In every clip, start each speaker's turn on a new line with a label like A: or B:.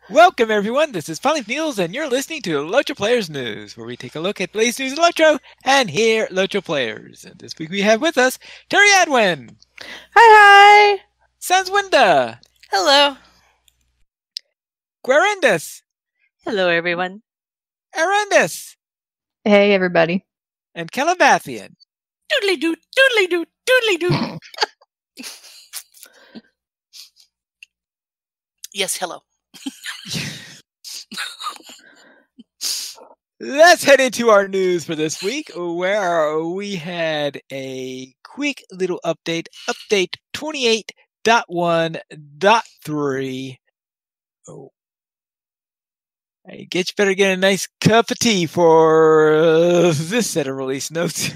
A: Welcome, everyone. This is Polly Niels, and you're listening to LOTRO Players News, where we take a look at the latest news in LOTRO and hear LOTRO players. And this week we have with us Terry Adwin.
B: Hi.
A: Sanswinda.
C: Hello.
A: Guarendis.
C: Hello, everyone.
A: Arendis.
B: Hey, everybody.
A: And Calabathian.
C: Doodly-doo, doodly-doo, doodly-doo. Yes, hello.
A: Let's head into our news for this week, where we had a quick little update 28.1.3. Oh, I guess you better get a nice cup of tea for this set of release notes.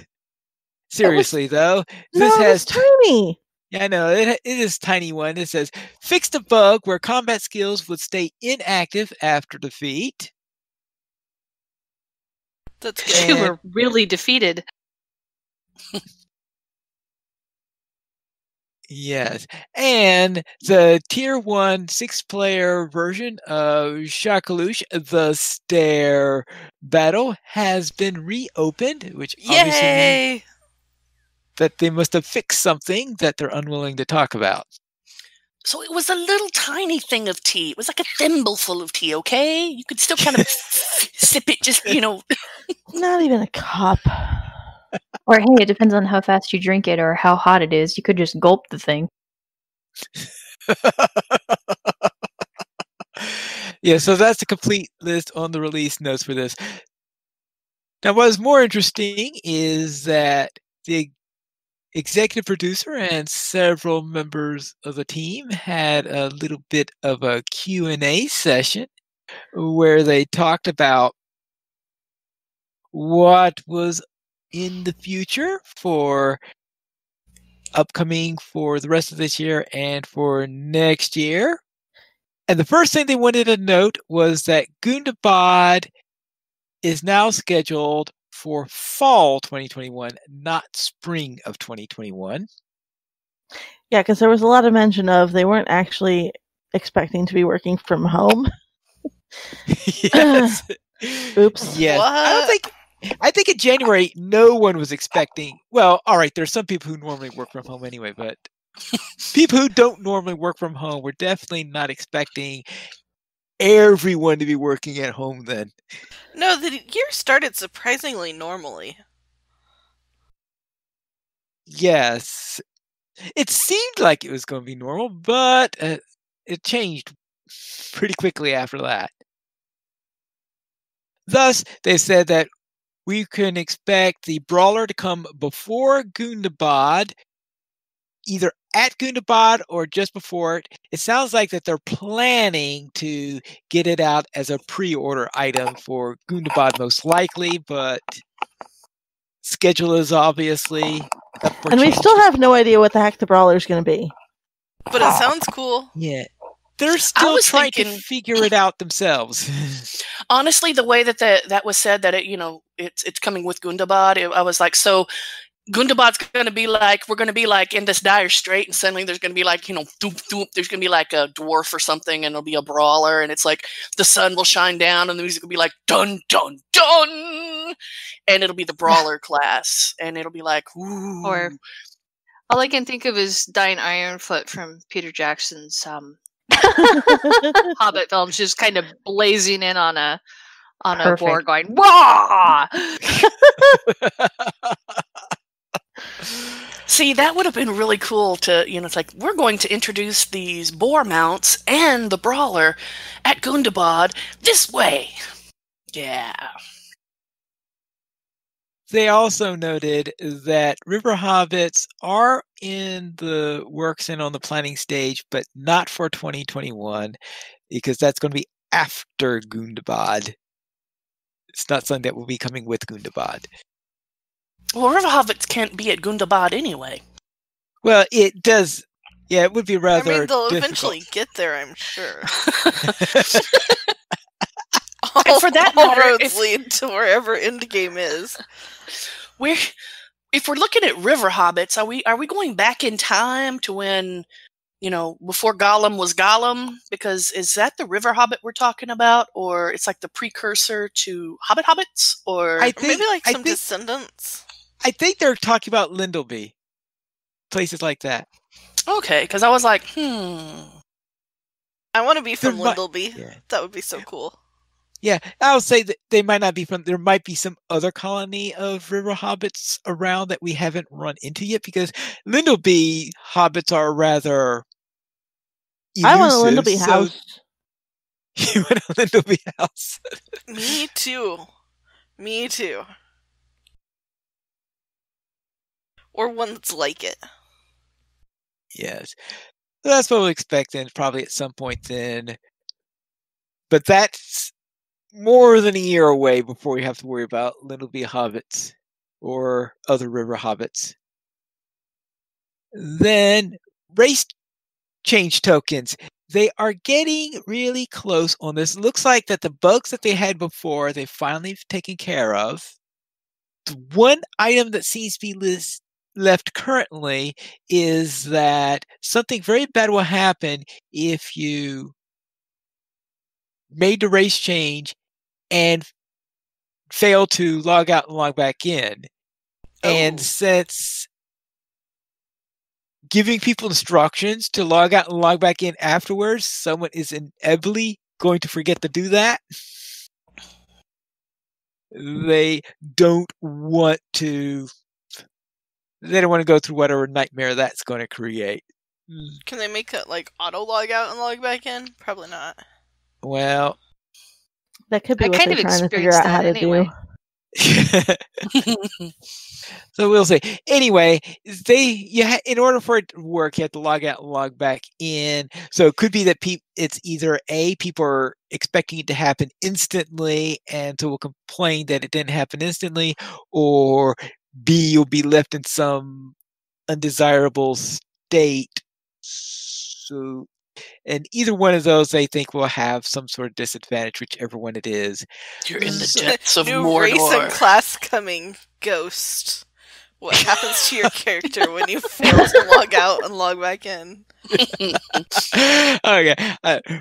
A: Seriously, though, this has
B: tiny.
A: Yeah, I know. It is a tiny one. It says, fixed a bug where combat skills would stay inactive after defeat.
C: That's good. You were really defeated.
A: Yes. And the Tier 1 6-player version of Shakalush, the Stair Battle, has been reopened, which obviously means that they must have fixed something that they're unwilling to talk about.
C: So it was a little tiny thing of tea. It was like a thimbleful of tea, okay? You could still kind of sip it, just,
B: Not even a cup. Or, hey, it depends on how fast you drink it or how hot it is. You could just gulp the thing.
A: Yeah, so that's the complete list on the release notes for this. Now, what is more interesting is that the executive producer and several members of the team had a little bit of a Q&A session where they talked about what was in the future for upcoming for the rest of this year and for next year. And the first thing they wanted to note was that Gundabad is now scheduled for fall 2021, not spring of 2021.
D: Yeah, because there was a lot of mention of they weren't actually expecting to be working from home.
A: Yes.
D: Oops.
A: Yes. I think in January, no one was expecting. Well, all right, there's some people who normally work from home anyway, but people who don't normally work from home were definitely not expecting everyone to be working at home then.
E: No, the year started surprisingly normally.
A: Yes. It seemed like it was going to be normal, but it changed pretty quickly after that. Thus, they said that we can expect the Brawler to come before Gundabad, either at Gundabad or just before it. It sounds like that they're planning to get it out as a pre-order item for Gundabad most likely, but schedule is obviously up for
D: And we still have no idea what the heck the Brawler is going to be.
E: But it sounds cool.
A: Yeah. They're still trying to figure it out themselves.
C: Honestly, the way that that was said, that it's coming with Gundabad, I was like, so Gundabad's going to be like, we're going to be like in this dire strait, and suddenly there's going to be like, doop, doop, there's going to be like a dwarf or something, and it'll be a brawler, and it's like the sun will shine down, and the music will be like, dun, dun, dun, and it'll be the brawler class, and it'll be like, ooh.
F: Or all I can think of is Dying Ironfoot from Peter Jackson's Hobbit films, just kind of blazing in on a boar going, wah!
C: See, that would have been really cool to, it's like, we're going to introduce these boar mounts and the brawler at Gundabad this way. Yeah.
A: They also noted that River Hobbits are in the works and on the planning stage, but not for 2021, because that's going to be after Gundabad. It's not something that will be coming with Gundabad.
C: Well, River Hobbits can't be at Gundabad anyway.
A: Well, it does. Yeah, it would be rather
E: I mean, they'll
A: difficult.
E: eventually get there, I'm sure.
C: And for that
E: all
C: matter,
E: roads lead to wherever Endgame is.
C: If we're looking at River Hobbits, are we going back in time to when before Gollum was Gollum, because is that the River Hobbit we're talking about, or it's like the precursor to Hobbits, or
E: maybe like some descendants?
A: I think they're talking about Lindleby, places like that.
C: Okay, because I was like,
E: I want to be from Lindleby. Yeah. That would be so cool.
A: Yeah, I'll say that they might not be from. There might be some other colony of river hobbits around that we haven't run into yet, because Lindleby hobbits are rather elusive.
D: I want a Lindleby house.
A: You want a Lindleby house?
E: Me too. Me too. Or one that's like it.
A: Yes, that's what we'll expect then, probably at some point then. But that's more than a year away before we have to worry about Lindleby hobbits or other river hobbits. Then race change tokens. They are getting really close on this. Looks like that the bugs that they had before, they've finally taken care of. The one item that seems to be left currently is that something very bad will happen if you made the race change and fail to log out and log back in. And since giving people instructions to log out and log back in afterwards, someone is inevitably going to forget to do that. They don't want to go through whatever nightmare that's going to create.
E: Can they make it like auto log out and log back in? Probably not.
A: Well,
D: that could be what they're trying to figure out how to do.
A: So we'll see. Anyway, in order for it to work, you have to log out and log back in. So it could be that it's either A, people are expecting it to happen instantly and so will complain that it didn't happen instantly, or B, you'll be left in some undesirable state. So, and either one of those, they think, will have some sort of disadvantage, whichever one it is.
C: You're in the depths of
E: New
C: Mordor.
E: Race and class coming, Ghost. What happens to your character when you fail to log out and log back in?
A: Okay,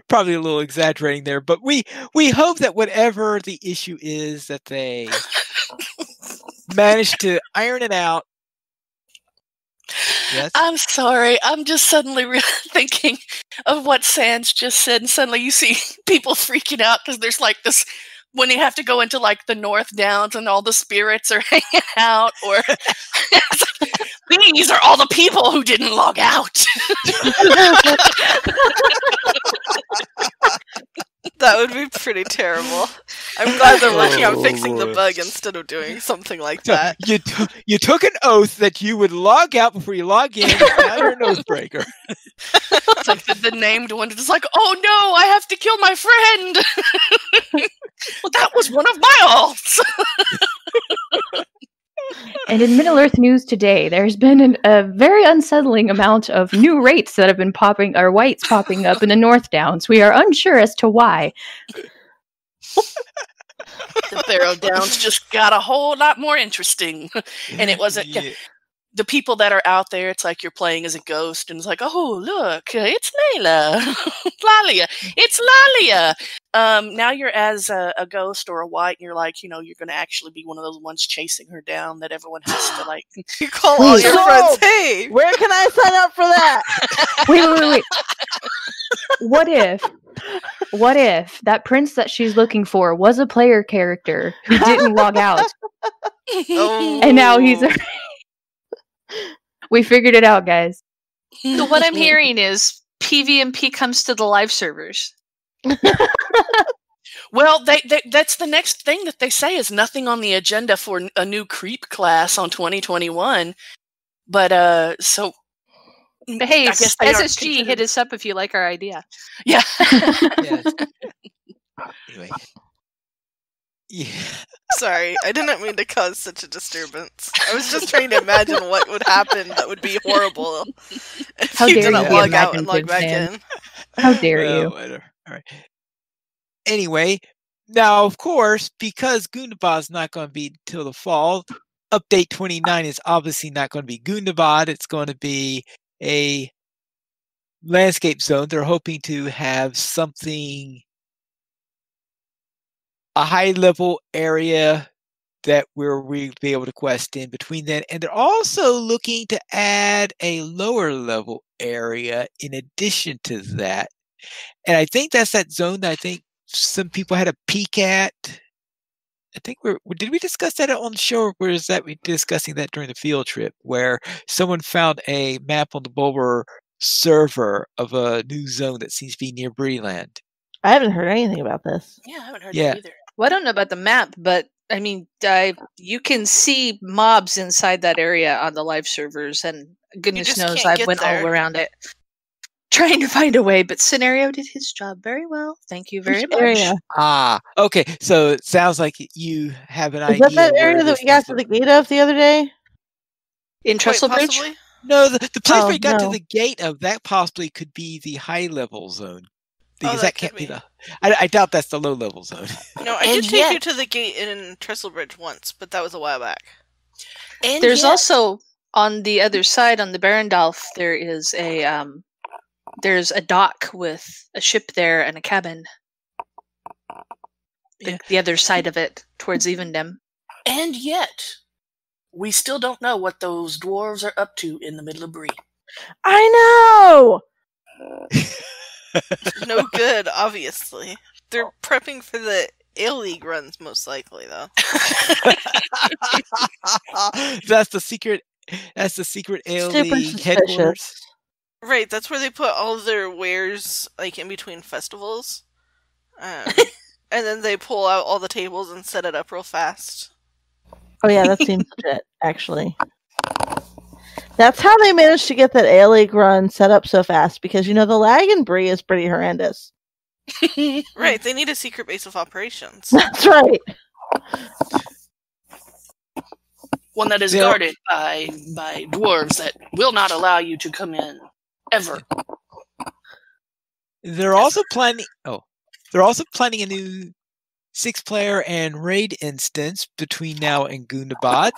A: probably a little exaggerating there, but we hope that whatever the issue is, that they manage to iron it out. Yes?
C: I'm sorry. I'm just suddenly thinking of what Sans just said, and suddenly you see people freaking out because there's like this, when you have to go into like the North Downs and all the spirits are hanging out, or it's like, these are all the people who didn't log out.
E: That would be pretty terrible. I'm glad they're working on fixing the bug instead of doing something like that.
A: You took an oath that you would log out before you log in, and now you're an oath breaker.
C: It's like the named one is like, oh no, I have to kill my friend. Well, that was one of my oaths.
B: And in Middle-earth news today, there's been a very unsettling amount of new rates that have been popping up in the North Downs. We are unsure as to why.
C: The Barrow Downs just got a whole lot more interesting. And it wasn't...
A: Yeah.
C: The people that are out there, it's like you're playing as a ghost, and it's like, oh, look, it's Layla. Lalia. It's Lalia. Now you're as a ghost or a white, and you're like, you're going to actually be one of those ones chasing her down that everyone has to, like...
E: You call all your friends, hey!
D: Where can I sign up for that?
B: Wait. What if that prince that she's looking for was a player character who didn't log out?
E: Oh.
B: And now he's... We figured it out, guys.
F: So what I'm hearing is PvMP comes to the live servers.
C: Well, that's the next thing that they say is nothing on the agenda for a new creep class on 2021. But, so...
F: But hey, SSG, hit us up if you like our idea.
C: Yeah.
A: Yes. Anyway. Yeah.
E: Sorry, I didn't mean to cause such a disturbance. I was just trying to imagine what would happen that would be horrible if
B: How
E: you
B: dare
E: didn't
B: you
E: log
B: be
E: out and log
B: imaginative,
E: back in.
B: How dare you?
A: Whatever. All right. Anyway, now, of course, because Gundabad is not going to be till the fall, Update 29 is obviously not going to be Gundabad. It's going to be a landscape zone. They're hoping to have a high-level area that where we'll be able to quest in between that. And they're also looking to add a lower-level area in addition to that. And I think that's that zone that I think some people had a peek at. I think did we discuss that on the show, or was that we discussing that during the field trip, where someone found a map on the Bulber server of a new zone that seems to be near Breeland?
D: I haven't heard anything about this.
C: Yeah, I haven't heard that either.
F: Well, I don't know about the map, but I mean, you can see mobs inside that area on the live servers, and goodness knows I went all around it trying to find a way, but Scenario did his job very well. Thank you very much.
D: Area?
A: Okay. So it sounds like you have an idea.
D: Is that area that we got to the gate of the other day?
F: In Trestlebridge?
A: No, the place where you got to the gate of, that possibly could be the high-level zone. Because that can't be the... I doubt that's the low-level zone.
E: No, I did take you to the gate in Trestlebridge once, but that was a while back.
F: And there's also, on the other side, on the Barendalf, there's a dock with a ship there and a cabin. The other side of it, towards Evendem.
C: And yet, we still don't know what those dwarves are up to in the middle of Bree.
D: I know!
E: No good, obviously. They're prepping for the A-League runs, most likely, though.
A: That's the secret A-League headquarters.
E: Right, that's where they put all their wares, like, in between festivals. And then they pull out all the tables and set it up real fast.
D: Oh yeah, that seems legit, actually. That's how they managed to get that A-League run set up so fast, because, the lag in Bree is pretty horrendous.
E: Right, they need a secret base of operations.
D: That's right.
C: One that is guarded by dwarves that will not allow you to come in, ever.
A: They're also planning a new 6-player and raid instance between now and Gundabad.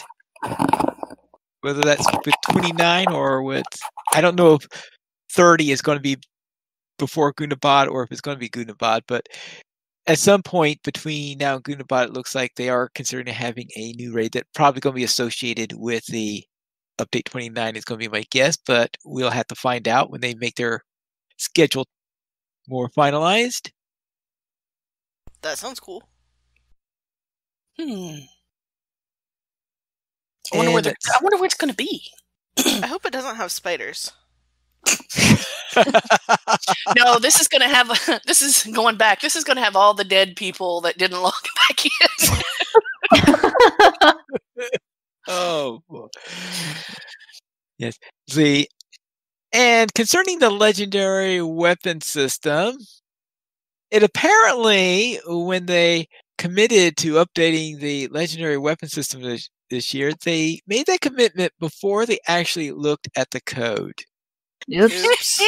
A: Whether that's with 29 or with... I don't know if 30 is going to be before Gundabad or if it's going to be Gundabad, but at some point between now and Gundabad, it looks like they are considering having a new raid that probably going to be associated with the Update 29 is going to be my guess, but we'll have to find out when they make their schedule more finalized.
E: That sounds cool.
C: I wonder where it's going to be.
E: I hope it doesn't have spiders.
C: No, this is going to have. This is going back. This is going to have all the dead people that didn't log back in.
A: Oh, boy. Yes. And concerning the legendary weapon system, it apparently, when they committed to updating the legendary weapon system this year, they made that commitment before they actually looked at the code.
C: Oops.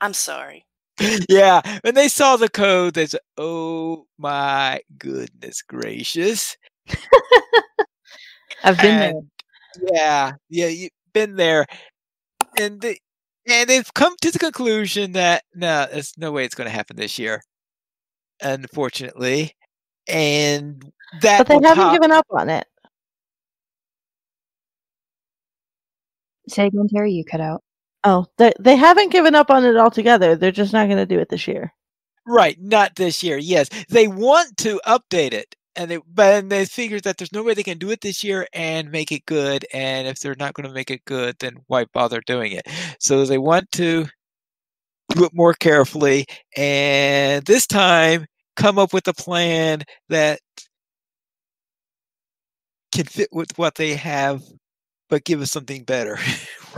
C: I'm sorry.
A: Yeah, when they saw the code, they said, "Oh my goodness gracious!"
B: I've been there.
A: Yeah, you've been there, and they've come to the conclusion that no, there's no way it's going to happen this year, unfortunately, and that.
D: But they haven't given up on it.
B: Say again, Terry, you cut out.
D: Oh, they haven't given up on it altogether. They're just not going to do it this year.
A: Right, not this year. Yes, they want to update it, but they figured that there's no way they can do it this year and make it good. And if they're not going to make it good, then why bother doing it? So they want to do it more carefully, and this time come up with a plan that can fit with what they have, but give us something better.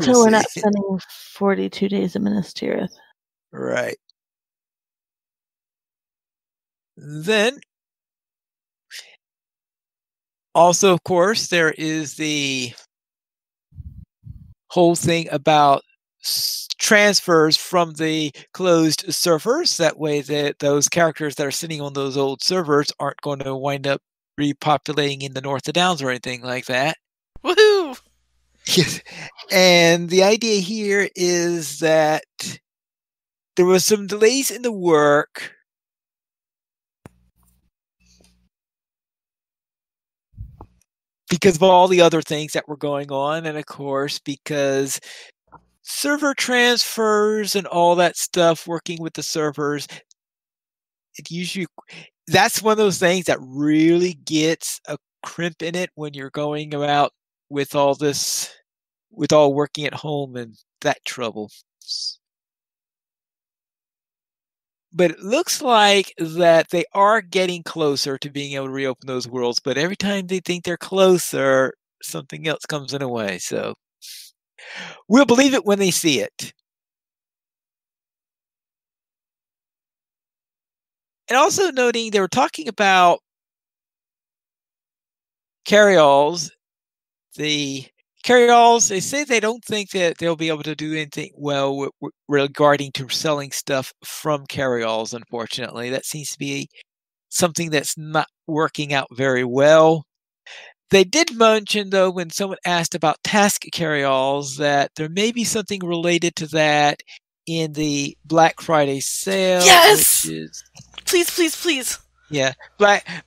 D: So we're not spending 42 days in Minas Tirith.
A: Right. Then, also, of course, there is the whole thing about transfers from the closed servers. That way, those characters that are sitting on those old servers aren't going to wind up repopulating in the North of Downs or anything like that.
E: Woohoo!
A: Yes. And the idea here is that there was some delays in the work because of all the other things that were going on, and of course because server transfers and all that stuff, working with the servers, that's one of those things that really gets a crimp in it when you're going about with all working at home and that trouble. But it looks like that they are getting closer to being able to reopen those worlds, but every time they think they're closer, something else comes in the way. So we'll believe it when they see it. And also noting they were talking about carry-alls. The carry-alls, they say they don't think that they'll be able to do anything well regarding to selling stuff from carry-alls, unfortunately. That seems to be something that's not working out very well. They did mention, though, when someone asked about task carry-alls, that there may be something related to that in the Black Friday sale.
E: Yes!
A: Which is,
E: please.
A: Yeah.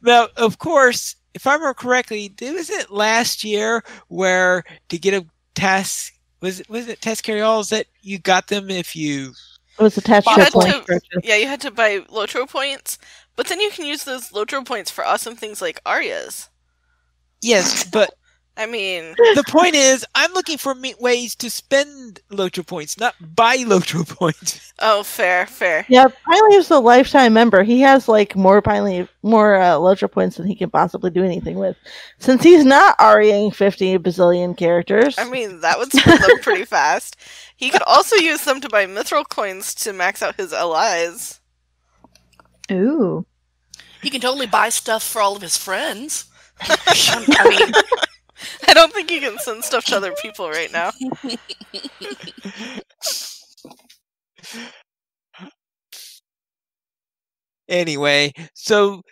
A: Now, of course, if I remember correctly, was it last year where to get a task, was it task carry-alls that you got them if you...
D: It was attached to a point purchase.
E: Yeah, you had to buy LOTRO points, but then you can use those LOTRO points for awesome things like Arya's.
A: Yes, but
E: I mean...
A: The point is, I'm looking for ways to spend LOTRO points, not buy LOTRO points.
E: Oh, fair.
D: Yeah, Piley is a lifetime member. He has more LOTRO points than he can possibly do anything with. Since he's not REing 50 bazillion characters.
E: I mean, that would spend them pretty fast. He could also use them to buy mithril coins to max out his allies.
B: Ooh.
C: He can totally buy stuff for all of his friends.
E: I mean... I don't think you can send stuff to other people right now.
A: Anyway, so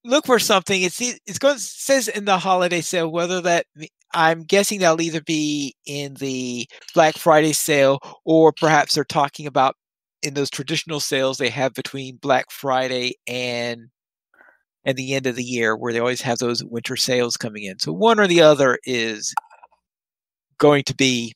A: look for something. It says in the holiday sale, whether that, I'm guessing that'll either be in the Black Friday sale, or perhaps they're talking about in those traditional sales they have between Black Friday and the end of the year, where they always have those winter sales coming in. So one or the other is going to be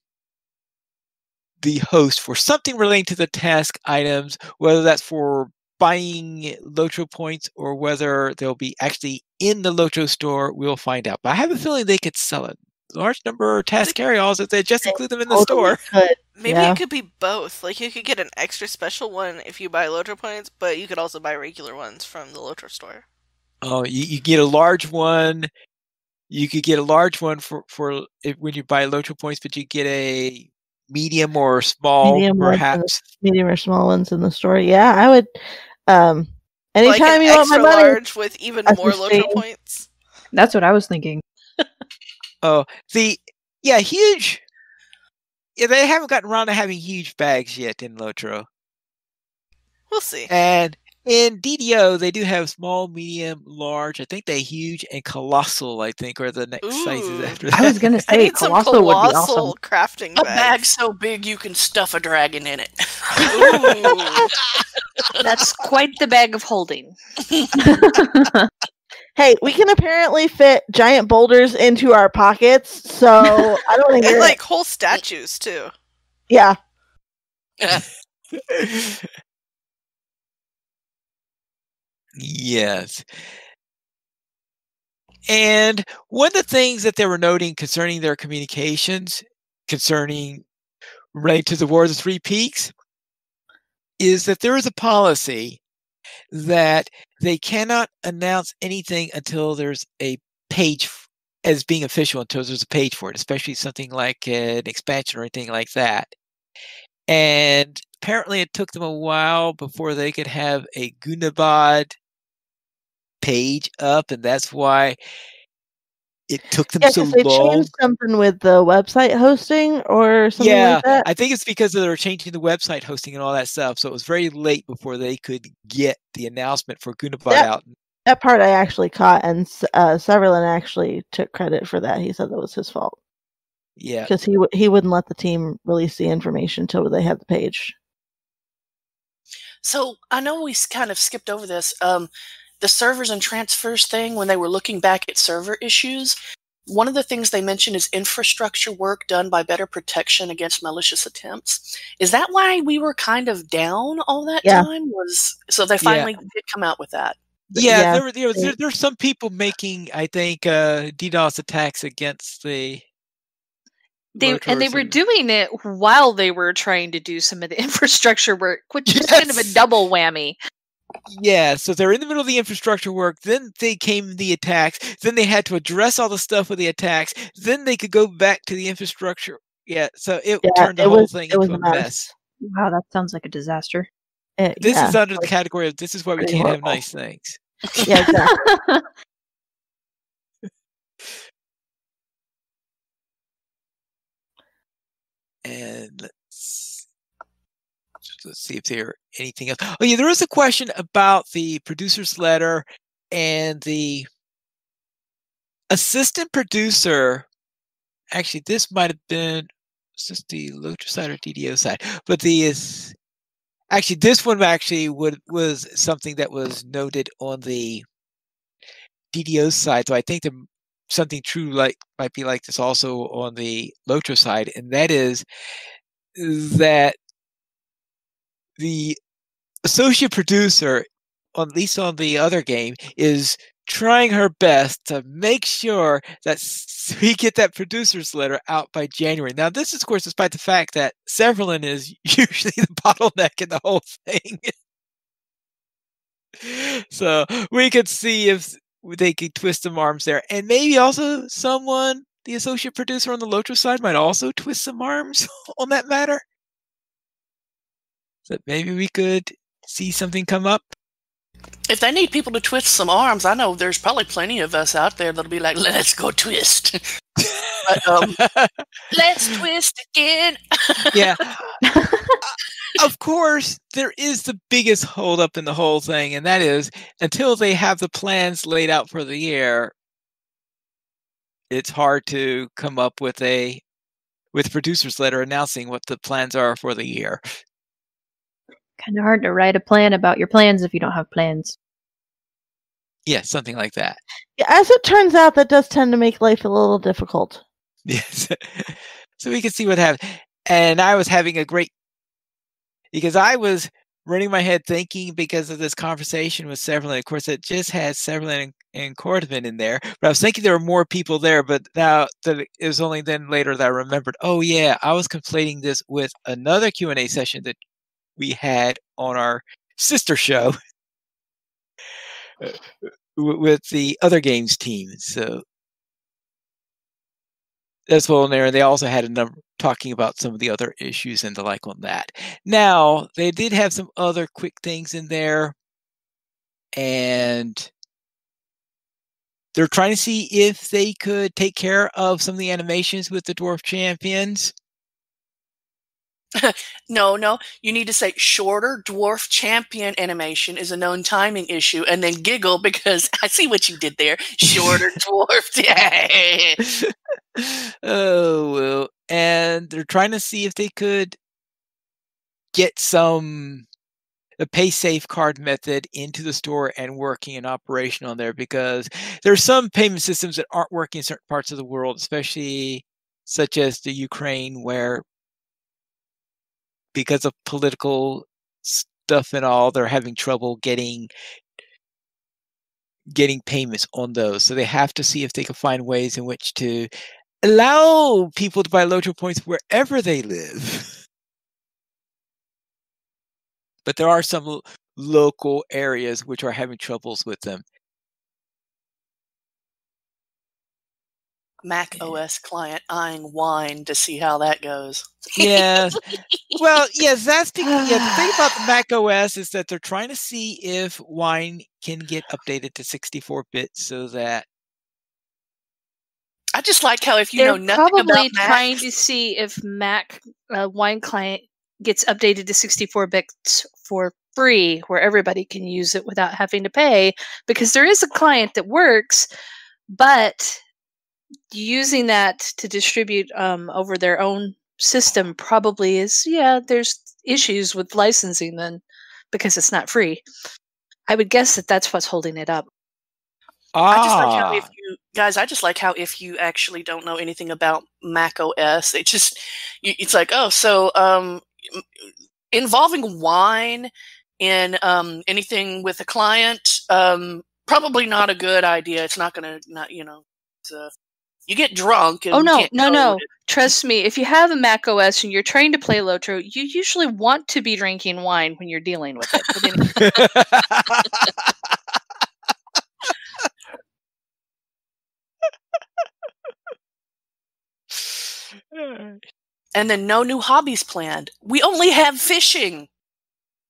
A: the host for something relating to the task items, whether that's for buying LOTRO points or whether they'll be actually in the LOTRO store. We'll find out. But I have a feeling they could sell a large number of task carry-alls if they just include them in the store.
E: Maybe it could be both. Like, you could get an extra special one if you buy LOTRO points, but you could also buy regular ones from the LOTRO store.
A: Oh, you get a large one. You could get a large one for when you buy LOTRO points, but you get a medium or small, perhaps.
D: Medium or small ones in the store. Yeah, I would. Anytime
E: like
D: you want my money,
E: large with even more LOTRO points.
B: That's what I was thinking.
A: Huge. Yeah, they haven't gotten around to having huge bags yet in LOTRO.
E: We'll see.
A: And in DDO, they do have small, medium, large. I think they huge and colossal, I think, are the next sizes after that.
B: I was going to say colossal would be awesome.
E: Crafting
C: a bag so big you can stuff a dragon in it.
F: That's quite the bag of holding.
D: Hey, we can apparently fit giant boulders into our pockets, so I don't think
E: and like whole statues too.
D: Yeah.
A: Yes. And one of the things that they were noting concerning their communications, related to the War of the Three Peaks, is that there is a policy that they cannot announce anything until there's a page as being official, until there's a page for it, especially something like an expansion or anything like that. And apparently it took them a while before they could have a Gundabad page up, and that's why it took them so long.
D: They changed something with the website hosting or something like that?
A: I think it's because they were changing the website hosting and all that stuff, so it was very late before they could get the announcement for Gundabad out.
D: That part I actually caught, and Severlin actually took credit for that. He said that was his fault.
A: Yeah.
D: Because he wouldn't let the team release the information until they had the page.
C: So I know we kind of skipped over this. The servers and transfers thing, when they were looking back at server issues, one of the things they mentioned is infrastructure work done by better protection against malicious attempts. Is that why we were kind of down all that time? So they finally did come out with that.
A: Yeah, there's some people making, I think, DDoS attacks against the.
F: They were doing it while they were trying to do some of the infrastructure work, which was kind of a double whammy.
A: Yeah, so they're in the middle of the infrastructure work, then they came the attacks, then they had to address all the stuff with the attacks, then they could go back to the infrastructure. Yeah, so it turned the whole thing into a mess.
B: Wow, that sounds like a disaster.
A: This is under the category of this is why we can't have nice things.
D: Yeah, exactly.
A: And let's see if there anything else. Oh yeah, there is a question about the producer's letter and the assistant producer. Actually, this might have been just the LOTRO side or DDO side, but this one was something that was noted on the DDO side. So I think something true might be like this also on the LOTRO side, and that is that the associate producer, at least on the other game, is trying her best to make sure that we get that producer's letter out by January. Now, this is, of course, despite the fact that Severlin is usually the bottleneck in the whole thing. So we could see if they could twist some arms there. And maybe also the associate producer on the LOTRO side might also twist some arms on that matter. So maybe we could see something come up.
C: If they need people to twist some arms, I know there's probably plenty of us out there that'll be like, let's go twist. But, let's twist again.
A: Yeah. Of course, there is the biggest holdup in the whole thing, and that is until they have the plans laid out for the year, it's hard to come up with a producer's letter announcing what the plans are for the year.
B: Kind of hard to write a plan about your plans if you don't have plans.
A: Yeah, something like that.
D: Yeah, as it turns out, that does tend to make life a little difficult.
A: Yes. So we can see what happens. And I was having because I was running my head thinking, because of this conversation with Severlin, of course, it just had Severlin and Cordovan in there. But I was thinking there were more people there, but now that it was only then later that I remembered, oh yeah, I was conflating this with another Q&A session that we had on our sister show with the other games team. So that's well in there. They also had a number talking about some of the other issues and the like on that. Now, they did have some other quick things in there, and they're trying to see if they could take care of some of the animations with the Dwarf Champions.
C: No. You need to say shorter dwarf champion animation is a known timing issue, and then giggle because I see what you did there. Shorter dwarf.
A: Oh, well. And they're trying to see if they could get a pay safe card method into the store and working and operational on there, because there's some payment systems that aren't working in certain parts of the world, especially such as the Ukraine, where because of political stuff and all, they're having trouble getting payments on those. So they have to see if they can find ways in which to allow people to buy LOTRO points wherever they live. But there are some local areas which are having troubles with them.
C: Mac OS client eyeing wine to see how that goes.
A: Yeah. Well, yes, that's because the thing about the Mac OS is that they're trying to see if Wine can get updated to 64-bit so that.
C: I just like how if you know nothing about Mac,
F: probably trying to see if Mac Wine client gets updated to 64 bits for free, where everybody can use it without having to pay, because there is a client that works, but using that to distribute over their own system probably is, there's issues with licensing then because it's not free. I would guess that that's what's holding it up.
C: I just like how if you actually don't know anything about Mac OS, it's like, involving wine in anything with a client, probably not a good idea. It's not going to, you get drunk. And
F: no. Trust me, if you have a Mac OS and you're trying to play LOTRO, you usually want to be drinking wine when you're dealing with it.
C: And then no new hobbies planned. We only have fishing.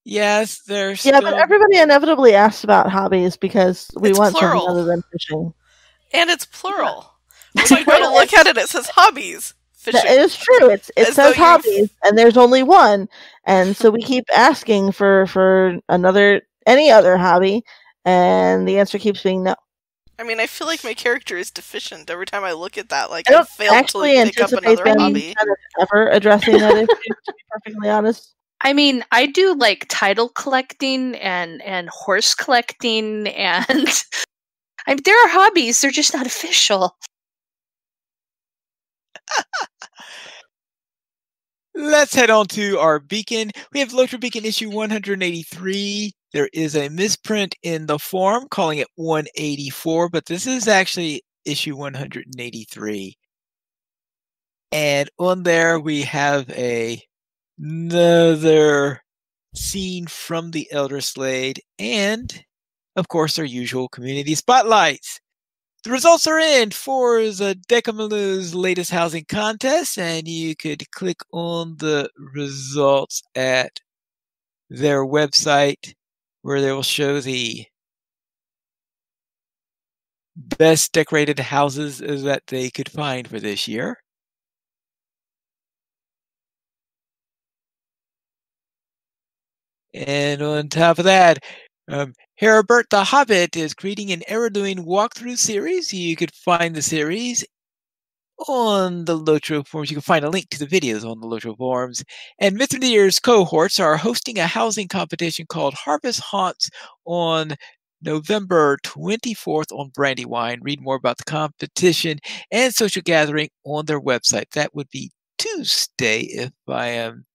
A: Yes, there's.
D: Yeah, but everybody inevitably asks about hobbies because we want
E: plural.
D: something other than fishing.
E: And it's plural. When you go to look at it, it says hobbies. Fishing.
D: It is true. It says hobbies, and there's only one, and so we keep asking for any other hobby, and the answer keeps being no.
E: I mean, I feel like my character is deficient every time I look at that. Like,
D: I don't
E: failed to pick up another hobby.
D: Kind of ever addressing that issue, to be perfectly honest.
F: I mean, I do like title collecting and horse collecting, and there are hobbies. They're just not official.
A: Let's head on to our beacon. We have LOTRO Beacon issue 183. There is a misprint in the form calling it 184, but this is actually issue 183. And on there we have another scene from the Elder Slade and, of course, our usual community spotlights. The results are in for the Decamalu's latest housing contest, and you could click on the results at their website where they will show the best decorated houses that they could find for this year. And on top of that, Heribert the Hobbit is creating an Eredluin walkthrough series. You could find the series on the LOTRO forums. You can find a link to the videos on the LOTRO forums. And Mithrandir's cohorts are hosting a housing competition called Harvest Haunts on November 24th on Brandywine. Read more about the competition and social gathering on their website. That would be Tuesday, if I am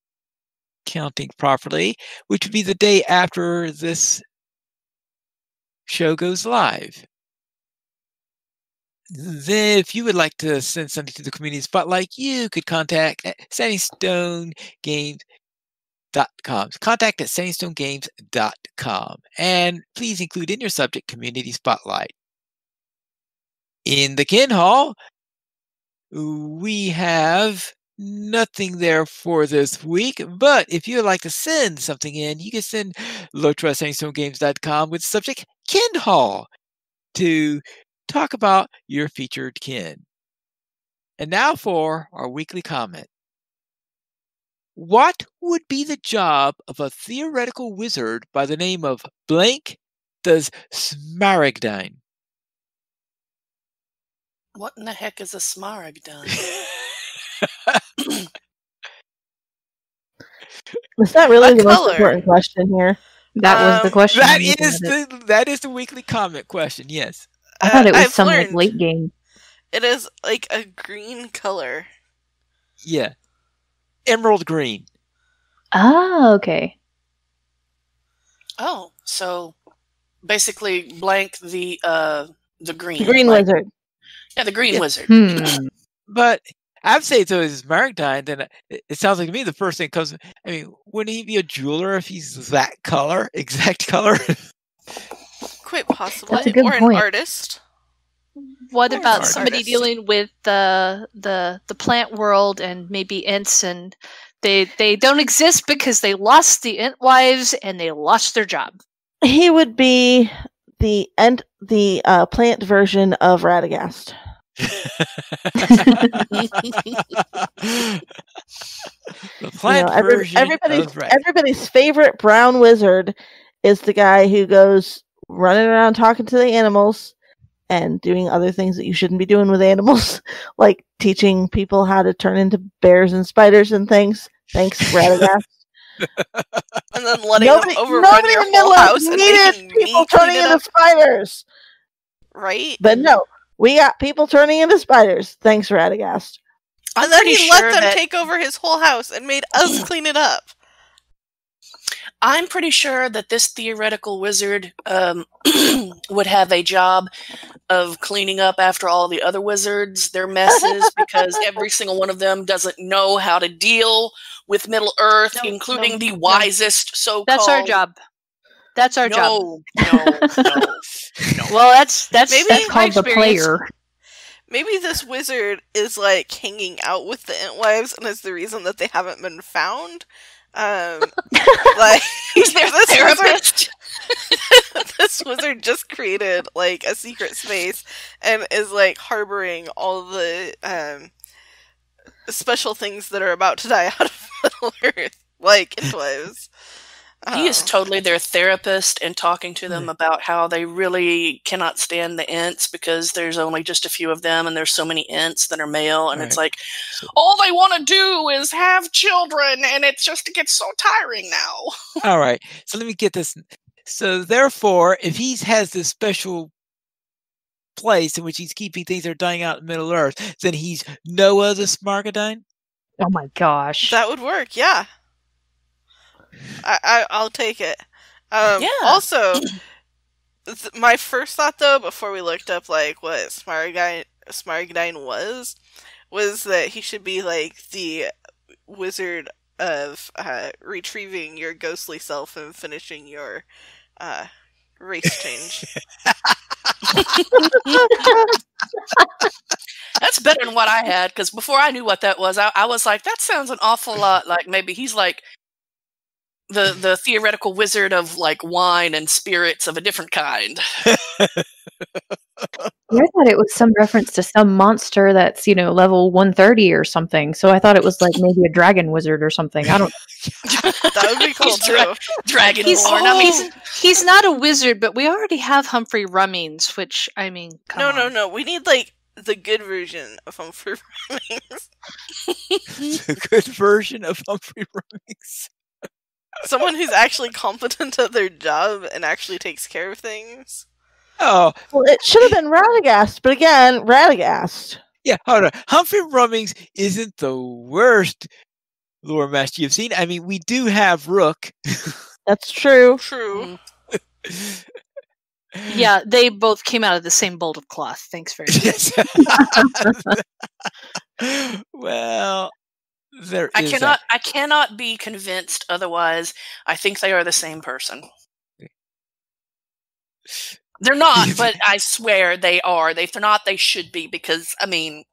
A: counting properly, which would be the day after this show goes live. Then, if you would like to send something to the community spotlight, you could contact at SandingstoneGames.com. Contact at SandingstoneGames.com. And please include in your subject community spotlight. In the Kin Hall, we have nothing there for this week, but if you would like to send something in, you can send LOTRO at SandingstoneGames.com with the subject Kin Hall to talk about your featured kin. And now for our weekly comment. What would be the job of a theoretical wizard by the name of blank does Smaragdine?
C: What in the heck is a Smaragdine?
D: It's not really the most important question here.
B: That was the question.
A: That is the weekly comment question. Yes,
B: I thought it was some like late game.
E: It is like a green color.
A: Yeah, emerald green.
B: Oh, okay.
C: Oh, so basically, blank the green.
D: The green wizard.
C: Yeah, the green wizard.
A: But I'd say to his Smaragdine, then it sounds like to me the first thing comes. I mean, wouldn't he be a jeweler if he's that color, exact color?
E: Quite possibly.
B: That's a good
E: or
B: point.
E: An artist.
F: What about somebody dealing with the plant world and maybe Ents, and they don't exist because they lost the Ent wives and they lost their job?
D: He would be the plant version of Radagast.
A: The plant version
D: everybody's favorite brown wizard is the guy who goes running around talking to the animals and doing other things that you shouldn't be doing with animals, like teaching people how to turn into bears and spiders and things. Thanks, Radagast.
E: And then letting them overrun your whole house and making
D: people turning into spiders.
E: Right?
D: But no, we got people turning into spiders. Thanks, Radagast.
E: And then he let them take over his whole house and made us clean it up.
C: I'm pretty sure that this theoretical wizard would have a job of cleaning up after all the other wizards, their messes, because every single one of them doesn't know how to deal with Middle Earth, including the wisest so-called...
F: That's our job. That's our job.
C: No.
F: Well, that's
B: called the player.
E: Maybe this wizard is like hanging out with the Entwives and is the reason that they haven't been found. Like
C: he's their therapist.
E: This wizard just created like a secret space and is like harboring all the special things that are about to die out of Middle Earth, like Entwives.
C: He is totally their therapist and talking to them about how they really cannot stand the Ents because there's only just a few of them and there's so many Ents that are male, and it's like, all they want to do is have children, and it gets so tiring now.
A: All right, so let me get this. So therefore, if he has this special place in which he's keeping things that are dying out in Middle Earth, then he's Noah the Smargadine?
B: Oh my gosh.
E: That would work, yeah. I'll take it.
C: Yeah.
E: Also, my first thought, though, before we looked up like what Smaragdine was that he should be like the wizard of retrieving your ghostly self and finishing your race change.
C: That's better than what I had, because before I knew what that was, I was like, that sounds an awful lot like maybe he's like the theoretical wizard of like wine and spirits of a different kind.
B: I thought it was some reference to some monster that's, level 130 or something. So I thought it was like maybe a dragon wizard or something. I don't.
E: That would be cool too.
C: Dragonborn.
F: He's not a wizard, but we already have Humphrey Rummings, which
E: No. We need like the good version of Humphrey Rummings.
A: The good version of Humphrey Rummings.
E: Someone who's actually competent at their job and actually takes care of things.
A: Oh.
D: Well, it should have been Radagast, but again, Radagast.
A: Yeah, hold on. Humphrey Rummings isn't the worst lore master you've seen. I mean, we do have Rook.
D: That's true.
E: True.
F: Yeah, they both came out of the same bolt of cloth. Thanks very much.
A: Well...
C: I cannot be convinced otherwise. I think they are the same person. They're not, but I swear they are. If they're not, they should be, because, I mean...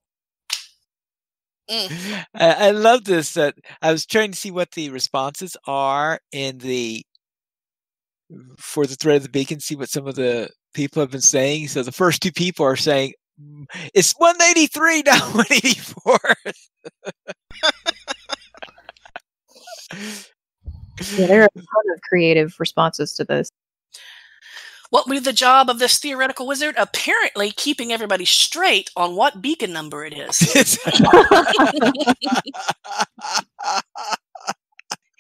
A: I love this. That I was trying to see what the responses are for the Thread of the Beacon, see what some of the people have been saying. So the first two people are saying, it's 183, not 184.
B: Yeah, there are a ton of creative responses to this.
C: What would be the job of this theoretical wizard? Apparently keeping everybody straight on what beacon number it is.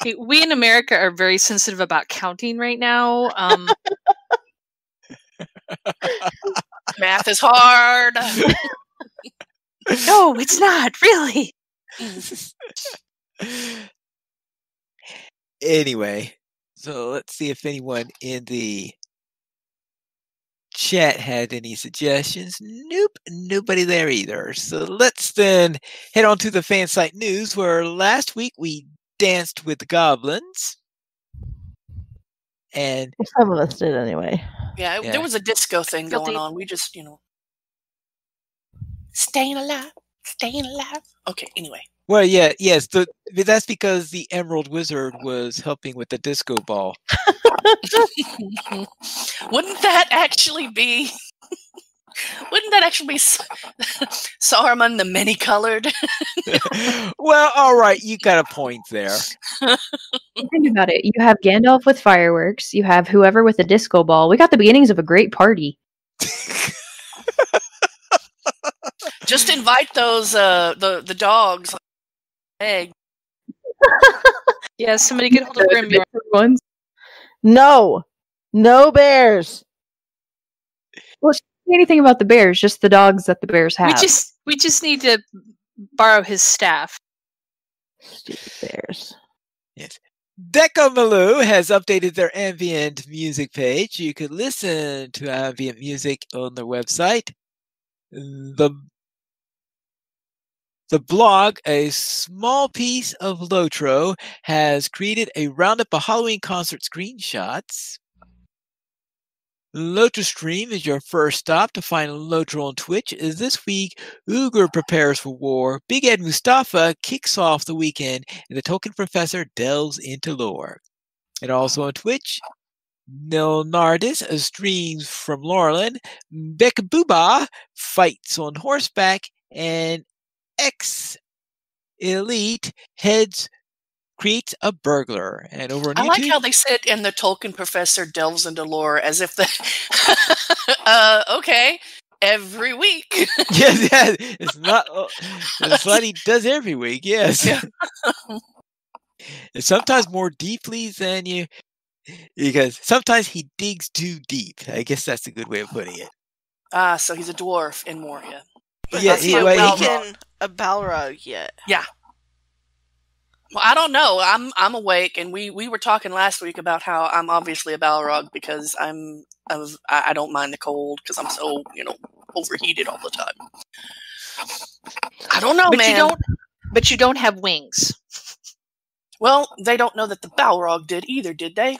F: Hey, we in America are very sensitive about counting right now.
C: Math is hard.
F: No, it's not, really.
A: Anyway, so let's see if anyone in the chat had any suggestions. Nope, nobody there either. So let's then head on to the fan site news, where last week we danced with the goblins. And
D: some of us did anyway.
C: Yeah, there was a disco thing going on. We just, staying alive. Okay, anyway.
A: Well, yes, that's because the Emerald Wizard was helping with the disco ball.
C: Wouldn't that actually be Saruman the Many-Colored?
A: Well, all right, you got a point there.
B: Think about it. You have Gandalf with fireworks. You have whoever with a disco ball. We got the beginnings of a great party.
C: Just invite those the dogs. Egg.
F: Yeah, somebody get hold of Grim.
B: Ones.
D: No bears.
B: Well, she didn't say anything about the bears, just the dogs that the bears have.
F: We just need to borrow his staff.
D: Stupid bears.
A: Yes. Decamaloo has updated their ambient music page. You can listen to ambient music on their website. The blog, a small piece of LOTRO, has created a roundup of Halloween concert screenshots. LOTRO Stream is your first stop to find LOTRO on Twitch. This week, Ugur prepares for war, Big Ed Mustafa kicks off the weekend, and the Tolkien Professor delves into lore. And also on Twitch, Nil Nardis streams from Laurelin, Becca Booba fights on horseback, and X Elite creates a burglar. And over on YouTube,
C: I like how they said, and the Tolkien Professor delves into lore, as if okay, every week.
A: yes, it's not. It's what he does every week. Yes,
C: Yeah.
A: And sometimes more deeply than you, because sometimes he digs too deep. I guess that's a good way of putting it.
C: So he's a dwarf in Moria.
E: But
A: Yeah,
E: has he awakened a Balrog yet?
C: Yeah. Well, I don't know. I'm awake, and we were talking last week about how I'm obviously a Balrog because I don't mind the cold because I'm so overheated all the time. I don't know, man.
F: But you don't have wings.
C: Well, they don't know that the Balrog did either, did they?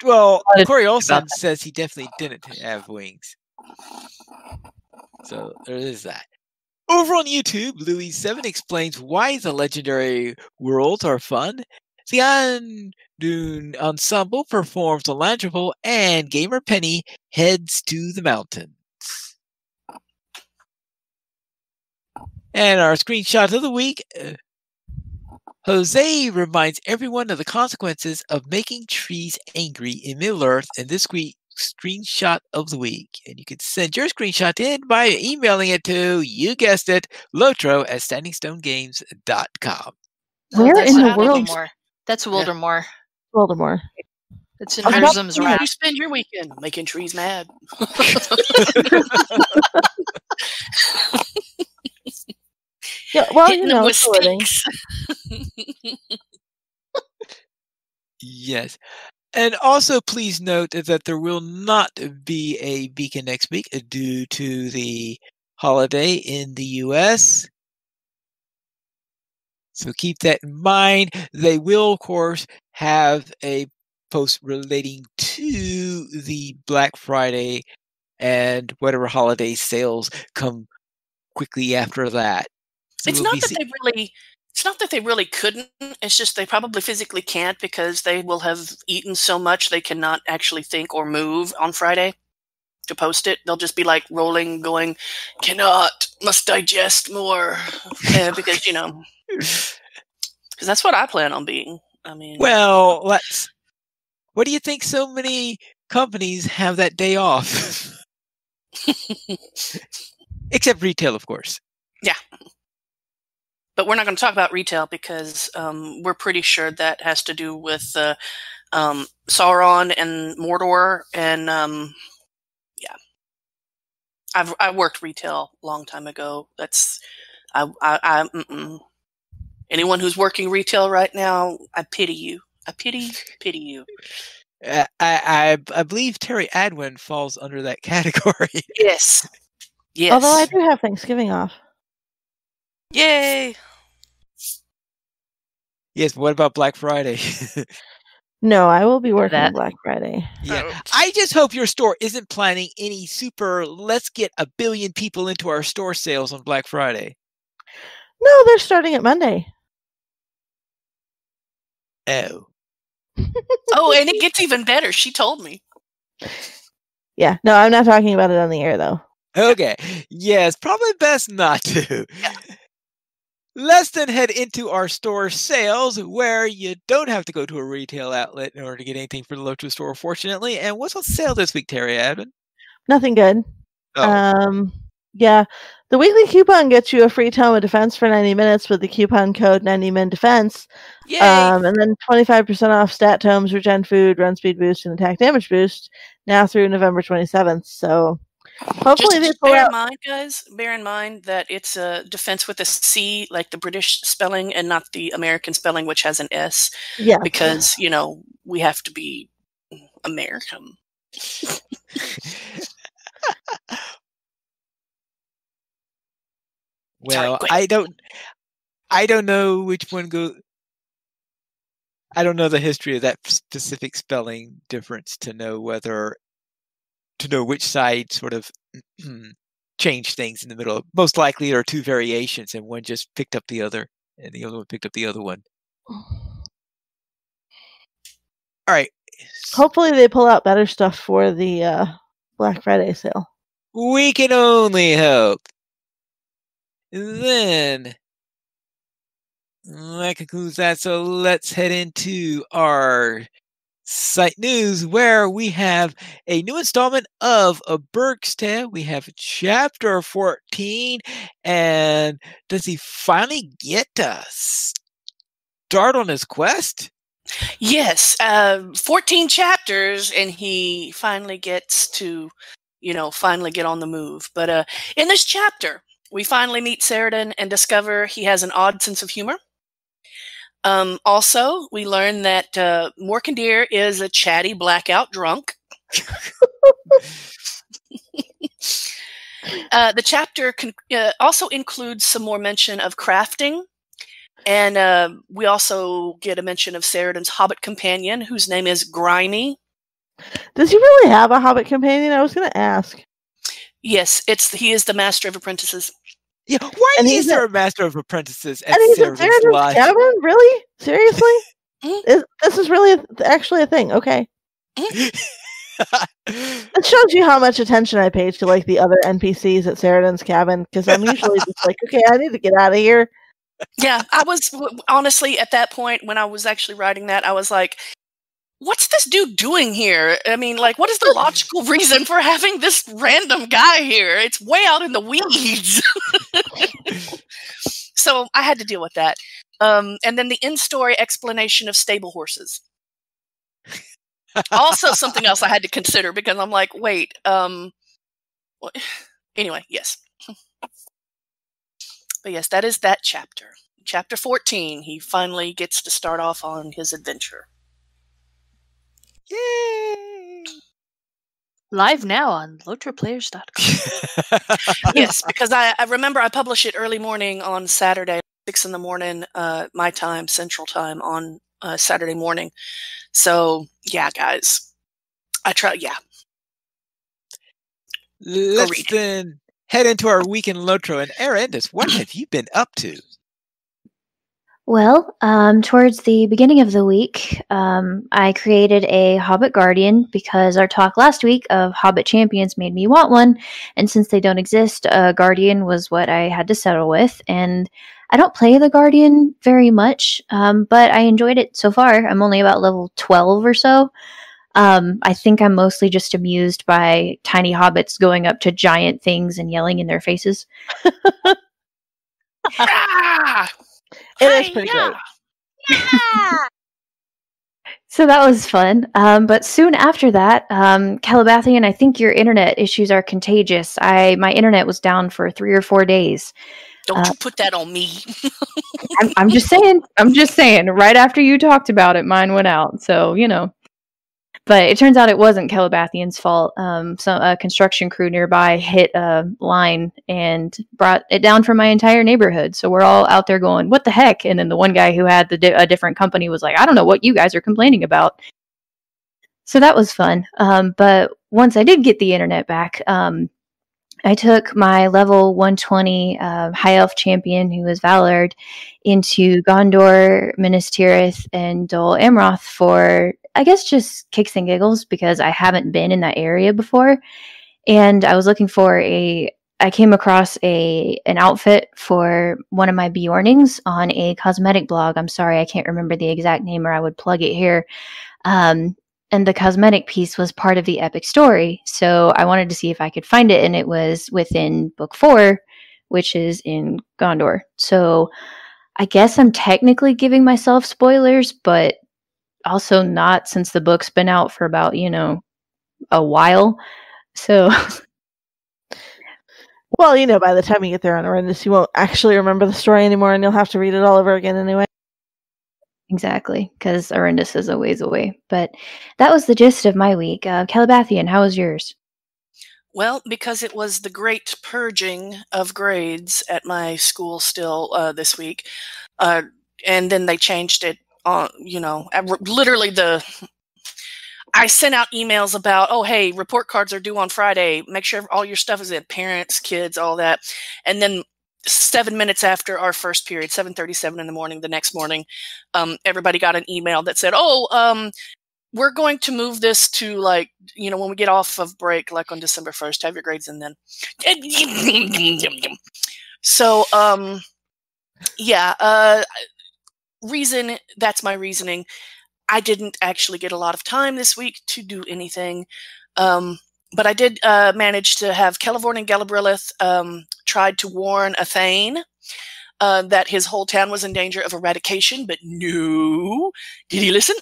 A: Well, Corey Olsen says he definitely didn't have wings. So there is that. Over on YouTube, Louis7 explains why the legendary worlds are fun. The Andune Ensemble performs on Landrable, and Gamer Penny heads to the mountains. And our screenshot of the week, Jose reminds everyone of the consequences of making trees angry in Middle-earth in this week's screenshot of the week. And you can send your screenshot in by emailing it to, you guessed it, lotro@standingstonegames.com.
B: Where in the world?
F: That's Wildermore.
D: Voldemort.
F: It's in Mirzum's
C: How
F: Wrath.
C: do you spend your weekend? Making trees mad.
D: Yeah, well,
C: Hitting them with
D: sorting.
C: sticks.
A: Yes. And also, please note that there will not be a beacon next week due to the holiday in the U.S. So keep that in mind. They will, of course, have a post relating to the Black Friday and whatever holiday sales come quickly after that. So
C: It's not that they really couldn't. It's just they probably physically can't because they will have eaten so much they cannot actually think or move on Friday to post it. They'll just be like rolling, going, cannot, must digest more. Because, because that's what I plan on being. I mean,
A: well, what do you think so many companies have that day off? Except retail, of course.
C: Yeah. But we're not going to talk about retail because we're pretty sure that has to do with Sauron and Mordor, and yeah, I worked retail a long time ago. That's anyone who's working retail right now, I pity you. I pity you.
A: I believe Terry Adwin falls under that category.
C: Yes. Yes.
D: Although I do have Thanksgiving off.
E: Yay!
A: Yes, but what about Black Friday?
D: No, I will be working on Black Friday.
A: Yeah. I just hope your store isn't planning any super, let's get 1 billion people into our store sales on Black Friday.
D: No, they're starting at Monday.
A: Oh.
C: Oh, and it gets even better. She told me.
D: Yeah, no, I'm not talking about it on the air, though.
A: Okay. Yes, probably best not to.
C: Yeah.
A: Let's then head into our store sales, where you don't have to go to a retail outlet in order to get anything for the LOTRO store, fortunately. And what's on sale this week, Terry Admin?
D: Nothing good.
A: Oh.
D: Yeah. The weekly coupon gets you a free tome of defense for 90 minutes with the coupon code 90MINDEFENSE.
E: Yay!
D: And then 25% off stat tomes, regen food, run speed boost, and attack damage boost now through November 27th. So hopefully they pull out.
C: Bear in mind that it's a defense with a C, like the British spelling, and not the American spelling, which has an S.
D: Yeah.
C: Because, we have to be American.
A: Well, I don't know which one go. I don't know the history of that specific spelling difference to know which side sort of changed things in the middle. Most likely there are two variations, and one just picked up the other, and the other one picked up the other one. All right.
D: Hopefully they pull out better stuff for the Black Friday sale.
A: We can only hope. Then that concludes that. So let's head into our site news, where we have a new installment of A Burke's Tale. We have chapter 14, and does he finally get to start on his quest?
C: Yes, 14 chapters, and he finally gets to, finally get on the move. But in this chapter, we finally meet Ceradan and discover he has an odd sense of humor. Also, we learn that Morkandir is a chatty blackout drunk. The chapter also includes some more mention of crafting. And we also get a mention of Ceradan's Hobbit Companion, whose name is Grimy.
D: Does he really have a Hobbit Companion? I was going to ask.
C: Yes, he is the Master of Apprentices.
A: Yeah, why is there a Master of Apprentices at
D: Ceradan's cabin? Really? Seriously? This is really actually a thing. Okay. It shows you how much attention I pay to the other NPCs at Ceradan's cabin, because I'm usually just like, okay, I need to get out of here.
C: Yeah, I was honestly at that point when I was actually writing that, I was like, what's this dude doing here? I mean, what is the logical reason for having this random guy here? It's way out in the weeds. So I had to deal with that. And then the in-story explanation of stable horses. Also something else I had to consider, because I'm like, wait, anyway, yes. But yes, that is that chapter. Chapter 14, he finally gets to start off on his adventure.
A: Yay!
F: Live now on LOTROplayers.com.
C: Yes, because I remember I publish it early morning on Saturday, 6 in the morning, my time, Central Time, on Saturday morning. So, yeah, guys. I try, yeah.
A: Let's then head into our week in LOTRO. And Arendis, what have you been up to?
B: Well, towards the beginning of the week, I created a Hobbit Guardian because our talk last week of Hobbit Champions made me want one. And since they don't exist, a Guardian was what I had to settle with. And I don't play the Guardian very much, but I enjoyed it so far. I'm only about level 12 or so. I think I'm mostly just amused by tiny hobbits going up to giant things and yelling in their faces.
D: It is pretty great.
B: Yeah! So that was fun. But soon after that, Calabathian, I think your internet issues are contagious. My internet was down for 3 or 4 days.
C: Don't you put that on me.
B: I'm just saying. Right after you talked about it, mine went out. So, But it turns out it wasn't Calabathian's fault. A construction crew nearby hit a line and brought it down for my entire neighborhood. So we're all out there going, what the heck? And then the one guy who had a different company was like, I don't know what you guys are complaining about. So that was fun. But once I did get the internet back, I took my level 120 High Elf champion, who was Valard, into Gondor, Minas Tirith, and Dol Amroth for, I guess, just kicks and giggles, because I haven't been in that area before. And I was looking for I came across an outfit for one of my Bjornings on a cosmetic blog. I'm sorry, I can't remember the exact name, or I would plug it here. and the cosmetic piece was part of the epic story. So I wanted to see if I could find it, and it was within book 4, which is in Gondor. So I guess I'm technically giving myself spoilers, but also not, since the book's been out for about, a while. So
D: well, by the time you get there on Arendis, you won't actually remember the story anymore, and you'll have to read it all over again anyway.
B: Exactly, because Arendis is a ways away. But that was the gist of my week. Calabathian, how was yours?
C: Well, because it was the great purging of grades at my school still this week, and then they changed it on, literally I sent out emails about, oh, hey, report cards are due on Friday. Make sure all your stuff is in, parents, kids, all that. And then 7 minutes after our first period, 7:37 in the morning, the next morning, everybody got an email that said, we're going to move this to, like, when we get off of break, like on December 1st, have your grades in then. So, that's my reasoning. I didn't actually get a lot of time this week to do anything. But I did manage to have Celeborn and Gelabrilith tried to warn Athane that his whole town was in danger of eradication, but no. Did he listen?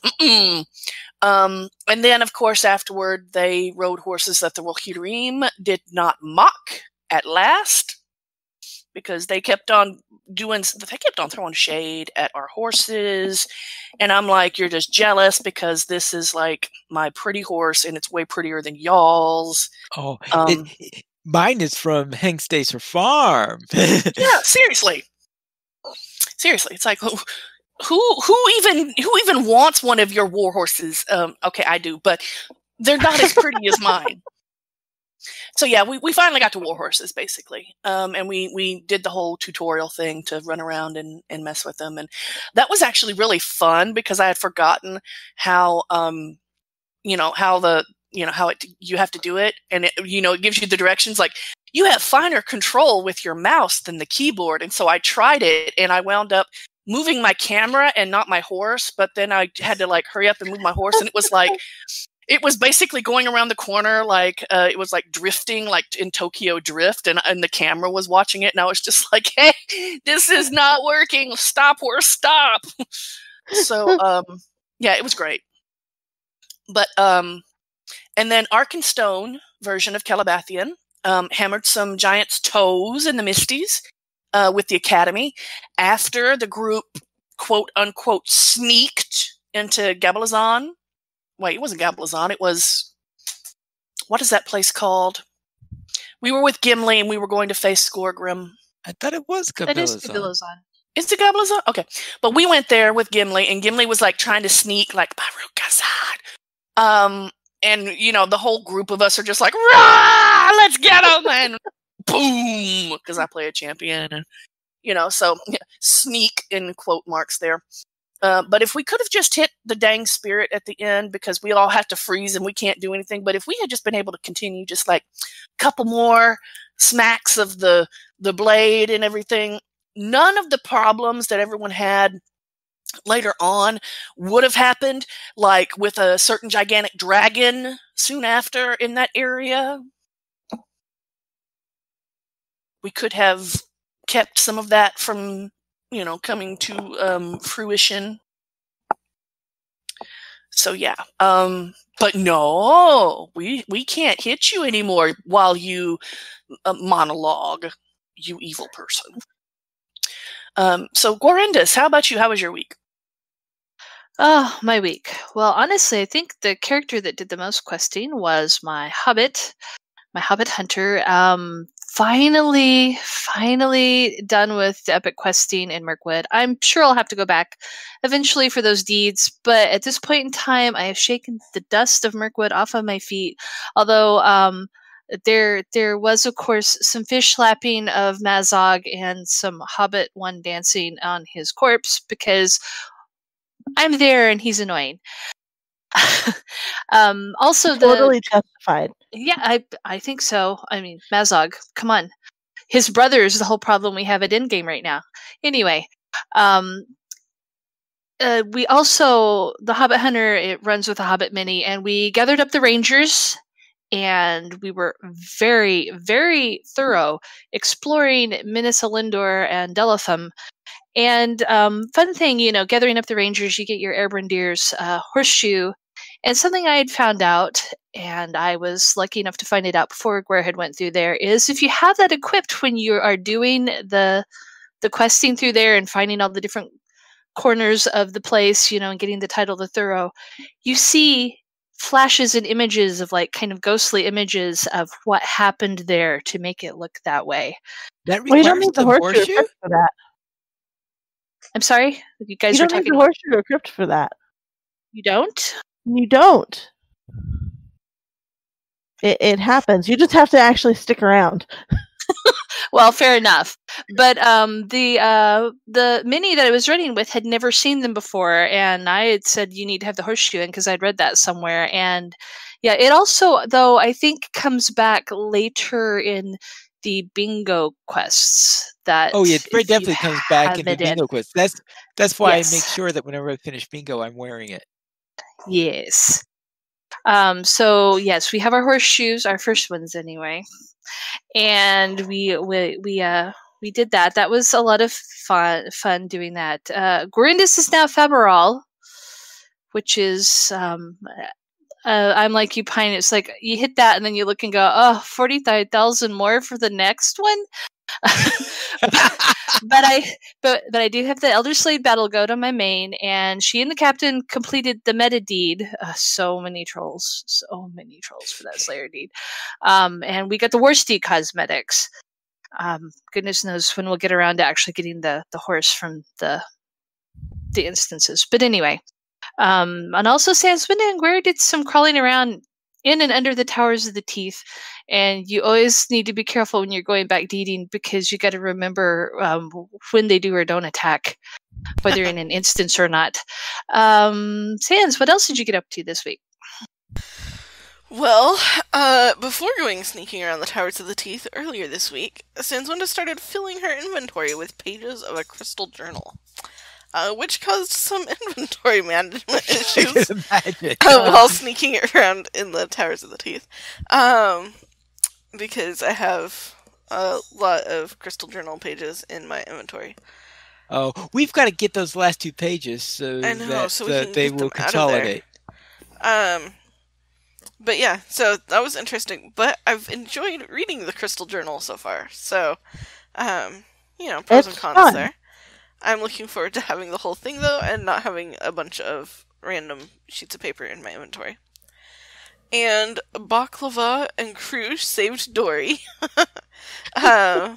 C: And then, of course, afterward, they rode horses that the Rohirrim did not mock at last, because they kept on throwing shade at our horses. And I'm like, you're just jealous because this is like my pretty horse and it's way prettier than y'all's.
A: Oh, mine is from Hengstacer Farm.
C: Yeah, seriously. Seriously. It's like, who even wants one of your war horses? Okay, I do, but they're not as pretty as mine. So yeah, we finally got to war horses, basically. And we did the whole tutorial thing to run around and mess with them. And that was actually really fun, because I had forgotten how, you have to do it. And it gives you the directions, like, you have finer control with your mouse than the keyboard. And so I tried it, and I wound up moving my camera and not my horse. But then I had to, like, hurry up and move my horse. And it was like, it was basically going around the corner, like, it was like drifting, like in Tokyo Drift, and the camera was watching it, and I was just like, hey, this is not working. Stop, horse, stop. So, yeah, it was great. But, and then Arkenstone version of Calabathian hammered some giant's toes in the Misties with the Academy after the group, quote unquote, sneaked into Gabalazan. Wait, it wasn't Gabalazan. It was, what is that place called? We were with Gimli and we were going to face Skorgrim.
A: I thought it was Gabalazan.
F: It is Gabalazan.
C: Is it Gabalazan? Okay. But we went there with Gimli, and Gimli was like trying to sneak, like, Barukazad. And, the whole group of us are just like, rah, let's get him! And boom! Because I play a champion. And, so sneak in quote marks there. But if we could have just hit the dang spirit at the end, because we all have to freeze and we can't do anything. But if we had just been able to continue just like a couple more smacks of the blade and everything, none of the problems that everyone had later on would have happened, like with a certain gigantic dragon soon after in that area. We could have kept some of that from coming to fruition. So yeah, but no, we can't hit you anymore while you monologue, you evil person. So Gorindus, how about you? How was your week?
F: Oh, my week. Well, honestly, I think the character that did the most questing was my Hobbit Hunter. Finally done with the epic questing in Mirkwood. I'm sure I'll have to go back eventually for those deeds, but at this point in time, I have shaken the dust of Mirkwood off of my feet. Although there was, of course, some fish slapping of Mazog and some Hobbit one dancing on his corpse, because I'm there and he's annoying. Also,
D: totally justified.
F: Yeah, I think so. I mean, Mazog, come on. His brother is the whole problem we have at Endgame right now. Anyway, we also, the Hobbit Hunter, it runs with the Hobbit Mini, and we gathered up the Rangers, and we were very, very thorough exploring Minas Elendor and Delatham. And fun thing, gathering up the Rangers, you get your Airbrandir's horseshoe. And something I had found out, and I was lucky enough to find it out before Gware had went through there, is if you have that equipped when you are doing the questing through there and finding all the different corners of the place, and getting the title the Thorough, you see flashes and images of kind of ghostly images of what happened there to make it look that way.
A: That requires
D: don't need the horseshoe for that.
F: I'm sorry? You guys
D: you
F: are
D: don't
F: talking
D: need the horseshoe equipped for that.
F: You don't?
D: You don't. It happens. You just have to actually stick around.
F: Well, fair enough. But the mini that I was running with had never seen them before, and I had said you need to have the horseshoe in because I'd read that somewhere. And yeah, it also, though, I think comes back later in the bingo quests. That
A: it very definitely comes back in the bingo quest. That's why
F: Yes.
A: I make sure that whenever I finish bingo, I'm wearing it.
F: Yes. So yes, we have our horseshoes, our first ones anyway, and we did that. That was a lot of fun doing that. Gorindus is now Faberal, which is I'm like you, Pine. It's like you hit that and then you look and go, 45,000 more for the next one. but I do have the Elder Slade Battle Goat on my main, and she and the captain completed the meta deed. So many trolls for that Slayer deed. And we got the War Steed cosmetics. Goodness knows when we'll get around to actually getting the horse from the instances. But anyway, and also Sanswinda and Gware did some crawling around in and under the Towers of the Teeth, and you always need to be careful when you're going back deeding because you got to remember when they do or don't attack, whether in an instance or not. Sans, what else did you get up to this week?
E: Well, before going sneaking around the Towers of the Teeth earlier this week, Sanswinda started filling her inventory with pages of a crystal journal. Which caused some inventory management issues while sneaking around in the Towers of the Teeth. Because I have a lot of crystal journal pages in my inventory.
A: Oh, we've got to get those last 2 pages so that they will consolidate.
E: But yeah, so that was interesting. But I've enjoyed reading the crystal journal so far. So, pros and cons
D: fun.
E: there. I'm looking forward to having the whole thing, though, and not having a bunch of random sheets of paper in my inventory. And Baklava and Krush saved Dory. Yes,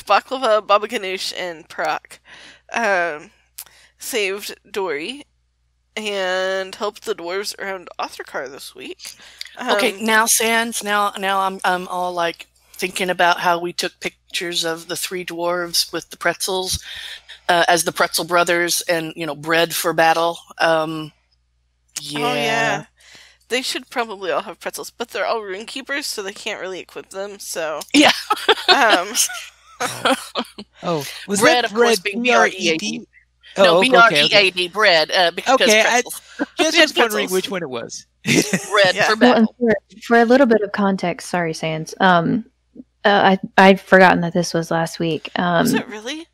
E: Baklava, Baba Ganoush, and Parak saved Dory and helped the dwarves around Othrakar this week.
C: Okay, now Sans, now I'm all like thinking about how we took pictures of the 3 dwarves with the pretzels as the Pretzel Brothers, and bread for battle.
E: Oh yeah, they should probably all have pretzels, but they're all rune keepers, so they can't really equip them. So
C: yeah.
A: Was
C: bread,
A: that
C: of course, being B-R-E-A-D. No, B-R-E-A-D, bread. Because pretzels.
A: Just was wondering which one it was.
C: Bread for battle.
B: Well, for a little bit of context, sorry, Sans. I'd forgotten that this was last week.
E: Was it really?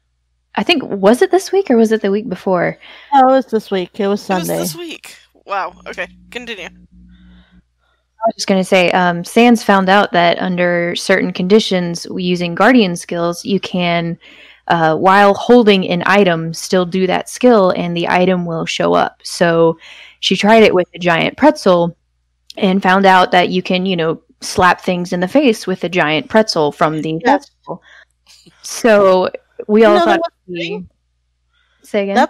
B: I think, was it this week or was it the week before?
D: No, it was this week. It was Sunday.
E: It was this week. Wow. Okay, continue.
B: I was just going to say, Sans found out that under certain conditions, using Guardian skills, you can, while holding an item, still do that skill, and the item will show up. So she tried it with a giant pretzel and found out that you can, slap things in the face with a giant pretzel from the festival. So we all thought... Say again?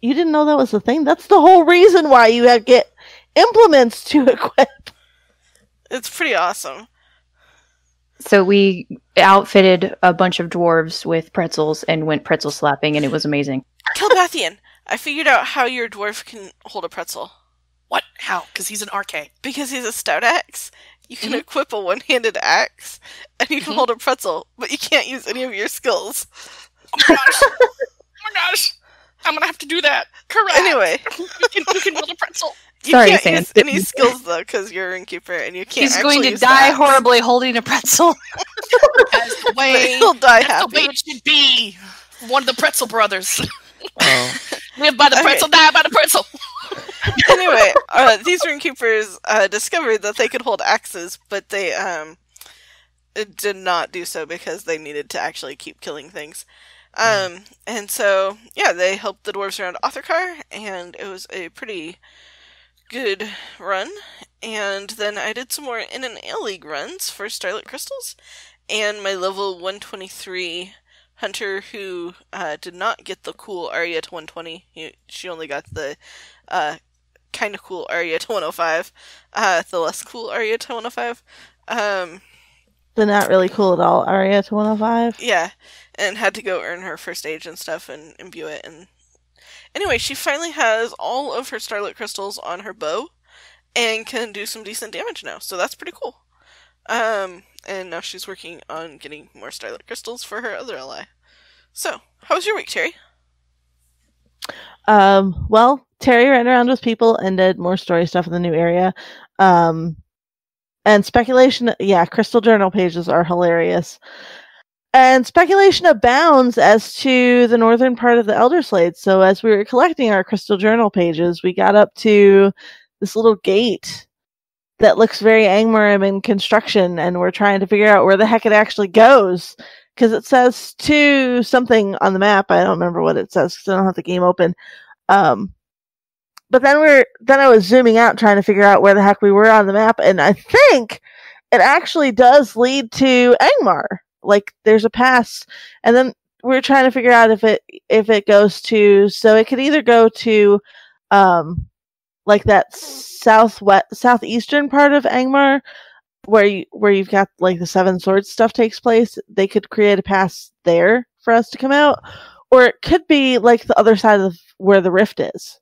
D: You didn't know that was the thing? That's the whole reason why you get implements to equip.
E: It's pretty awesome.
B: So we outfitted a bunch of dwarves with pretzels and went pretzel slapping, and it was amazing.
E: Kilbathian, I figured out how your dwarf can hold a pretzel.
C: What? How? Because he's an RK.
E: Because he's a stout axe. You can equip a one-handed axe, and you can hold a pretzel, but you can't use any of your skills.
C: Oh my gosh! Oh my gosh! I'm gonna have to do that. Correct.
E: Anyway,
C: you can build a pretzel.
E: You
B: Sorry,
E: can't
B: Sam.
E: use any skills though, because you're an innkeeper, and you can't.
F: He's going to
E: use
F: die
E: that.
F: horribly holding a pretzel.
C: That's the way.
E: He'll die
C: That's
E: happy.
C: the way it should be. One of the pretzel brothers.
A: Oh.
C: Live by the pretzel, die by the pretzel.
E: Anyway, these runekeepers discovered that they could hold axes, but they did not do so because they needed to actually keep killing things. And so, yeah, they helped the dwarves around Othakar, and it was a pretty good run. And then I did some more in and ale league runs for Starlit Crystals, and my level 123 Hunter, who did not get the cool Aria to 120. She only got the kind of cool Aria to 105. The less cool Aria to 105.
D: The not really cool at all Aria to 105.
E: Yeah, and had to go earn her first age and stuff and imbue it. And anyway, she finally has all of her Starlit Crystals on her bow and can do some decent damage now. So that's pretty cool. And now she's working on getting more Starlit Crystals for her other ally. So, how was your week, Terry?
D: Well, Terry ran around with people and did more story stuff in the new area. And speculation, yeah, crystal journal pages are hilarious. And speculation abounds as to the northern part of the Elderslade. So as we were collecting our crystal journal pages, we got up to this little gate that looks very Angmarim in construction, and we're trying to figure out where the heck it actually goes. Because it says to something on the map. I don't remember what it says because I don't have the game open. But then I was zooming out trying to figure out where the heck we were on the map, and I think it actually does lead to Angmar. Like there's a pass, and then we're trying to figure out if it goes to. So it could either go to, like that southeastern part of Angmar, where you've got like the Seven Swords stuff takes place. They could create a pass there for us to come out, or it could be like the other side of where the rift is.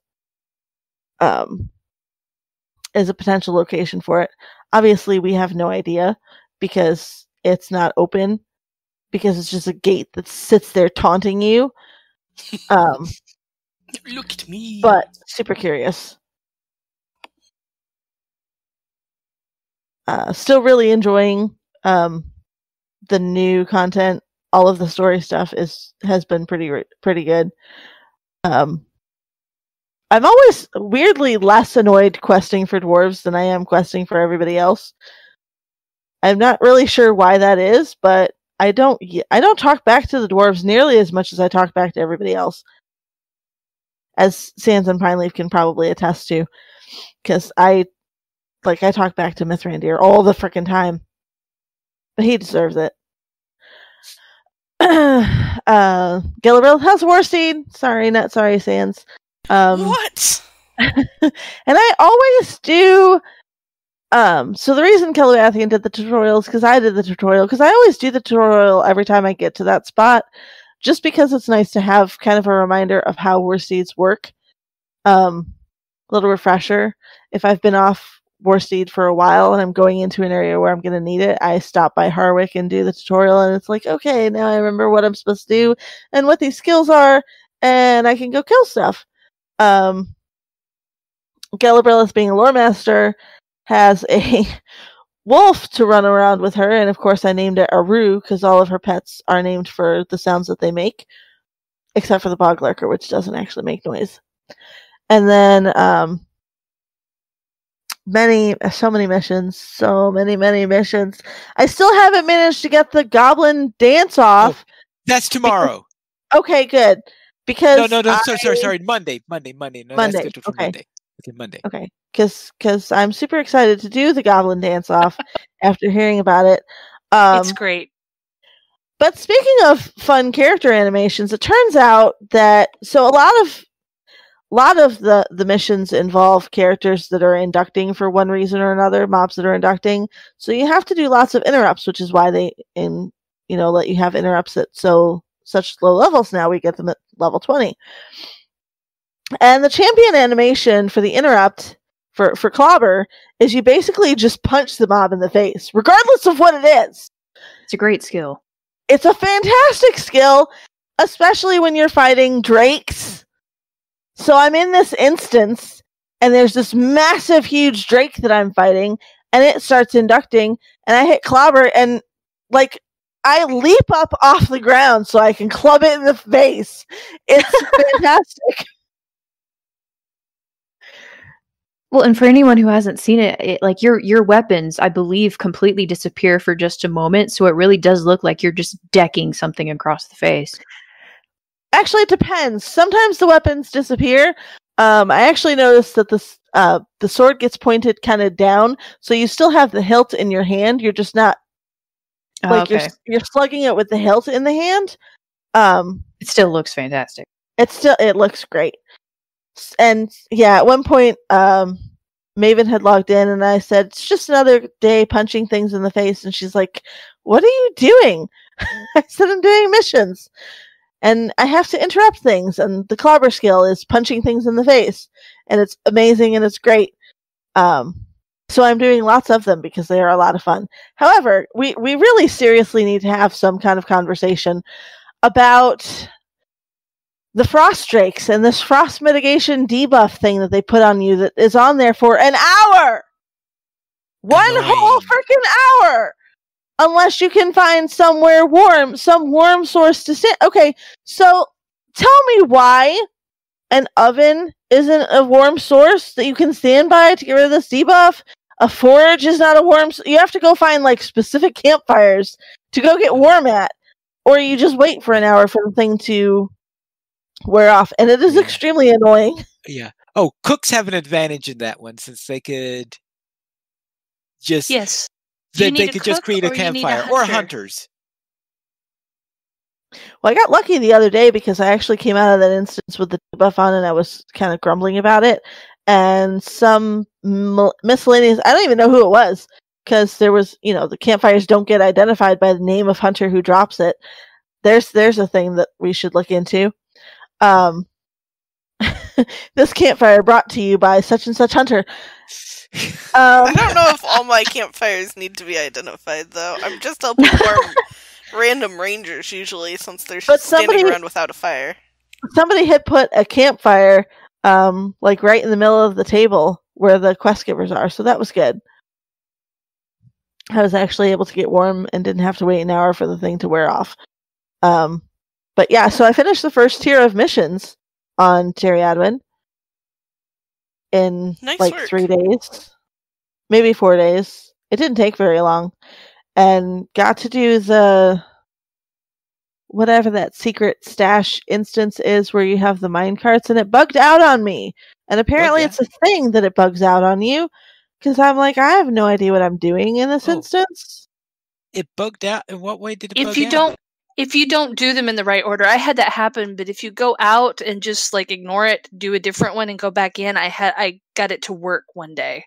D: Is a potential location for it. Obviously, we have no idea because it's not open, because it's just a gate that sits there taunting you.
C: Look at me.
D: But super curious. Still really enjoying the new content. All of the story stuff has been pretty good. I'm always weirdly less annoyed questing for dwarves than I am questing for everybody else. I'm not really sure why that is, but I don't talk back to the dwarves nearly as much as I talk back to everybody else, as Sans and Pineleaf can probably attest to, because I talk back to Mithrandir all the frickin' time, but he deserves it. Gillibril has Warsteed. Sorry, not sorry, Sans.
C: What?
D: And I always do. So the reason Calabathian did the tutorial is because I did the tutorial, because I always do the tutorial every time I get to that spot, just because it's nice to have kind of a reminder of how Warsteeds work. Little refresher. If I've been off Warsteed for a while and I'm going into an area where I'm going to need it, I stop by Harwick and do the tutorial, and it's like, okay, now I remember what I'm supposed to do and what these skills are, and I can go kill stuff. Galabrilis, being a lore master, has a wolf to run around with her, and of course I named it Aru because all of her pets are named for the sounds that they make, except for the boglarker, which doesn't actually make noise. And then so many missions. I still haven't managed to get the goblin dance off.
A: Oh, that's tomorrow.
D: Okay, good. Because
A: sorry. Monday. No,
D: Monday.
A: That's scheduled for
D: Okay.
A: Monday. Okay, Monday.
D: Okay, because I'm super excited to do the goblin dance off after hearing about it.
F: It's great.
D: But speaking of fun character animations, it turns out that a lot of the missions involve characters that are inducting for one reason or another, mobs that are inducting. So you have to do lots of interrupts, which is why they let you have interrupts at such low levels. Now we get them at level 20. And the champion animation for the interrupt for Clobber is you basically just punch the mob in the face, regardless of what it is.
B: It's a great skill.
D: It's a fantastic skill, especially when you're fighting drakes So I'm in this instance, and there's this massive, huge drake that I'm fighting, and it starts inducting, and I hit clobber, and like I leap up off the ground so I can club it in the face. It's fantastic.
B: Well, and for anyone who hasn't seen it, like your weapons, I believe, completely disappear for just a moment, so it really does look like you're just decking something across the face.
D: Actually, it depends. Sometimes the weapons disappear. I actually noticed that the sword gets pointed kind of down, so you still have the hilt in your hand. You're just not like you're slugging it with the hilt in the hand.
B: It still looks fantastic.
D: It looks great. And yeah, at one point, Maven had logged in, and I said, "It's just another day punching things in the face." And she's like, "What are you doing?" I said, "I'm doing missions, and I have to interrupt things. And the clobber skill is punching things in the face, and it's amazing and it's great." So I'm doing lots of them because they are a lot of fun. However, we really seriously need to have some kind of conversation about the frost drakes and this frost mitigation debuff thing that they put on you that is on there for an hour! One whole freaking hour! Unless you can find somewhere warm, some warm source to sit. Okay, so tell me why an oven isn't a warm source that you can stand by to get rid of this debuff. A forge is not a warm... You have to go find, like, specific campfires to go get warm at. Or you just wait for an hour for the thing to wear off. And it is extremely annoying.
A: Yeah. Oh, cooks have an advantage in that one, since they could just...
F: Yes.
A: They could just create a campfire. Or hunters.
D: Well, I got lucky the other day because I actually came out of that instance with the debuff on, and I was kind of grumbling about it. And some miscellaneous... I don't even know who it was, because there was, the campfires don't get identified by the name of hunter who drops it. There's a thing that we should look into. This campfire brought to you by such and such hunter.
E: I don't know if all my campfires need to be identified, though. I'm just helping warm random rangers, usually, since they're standing around without a fire.
D: Somebody had put a campfire, like right in the middle of the table where the quest givers are, so that was good. I was actually able to get warm and didn't have to wait an hour for the thing to wear off. But yeah, so I finished the first tier of missions on Terry Adwin in work. 3 days, maybe 4 days. It didn't take very long, and got to do the whatever that secret stash instance is where you have the mine carts, and it bugged out on me. And apparently it's a thing that it bugs out on you, because I'm like, I have no idea what I'm doing in this instance.
A: It bugged out? In what way did it bug out?
F: If you don't do them in the right order, I had that happen, but if you go out and just like ignore it, do a different one and go back in, I got it to work one day.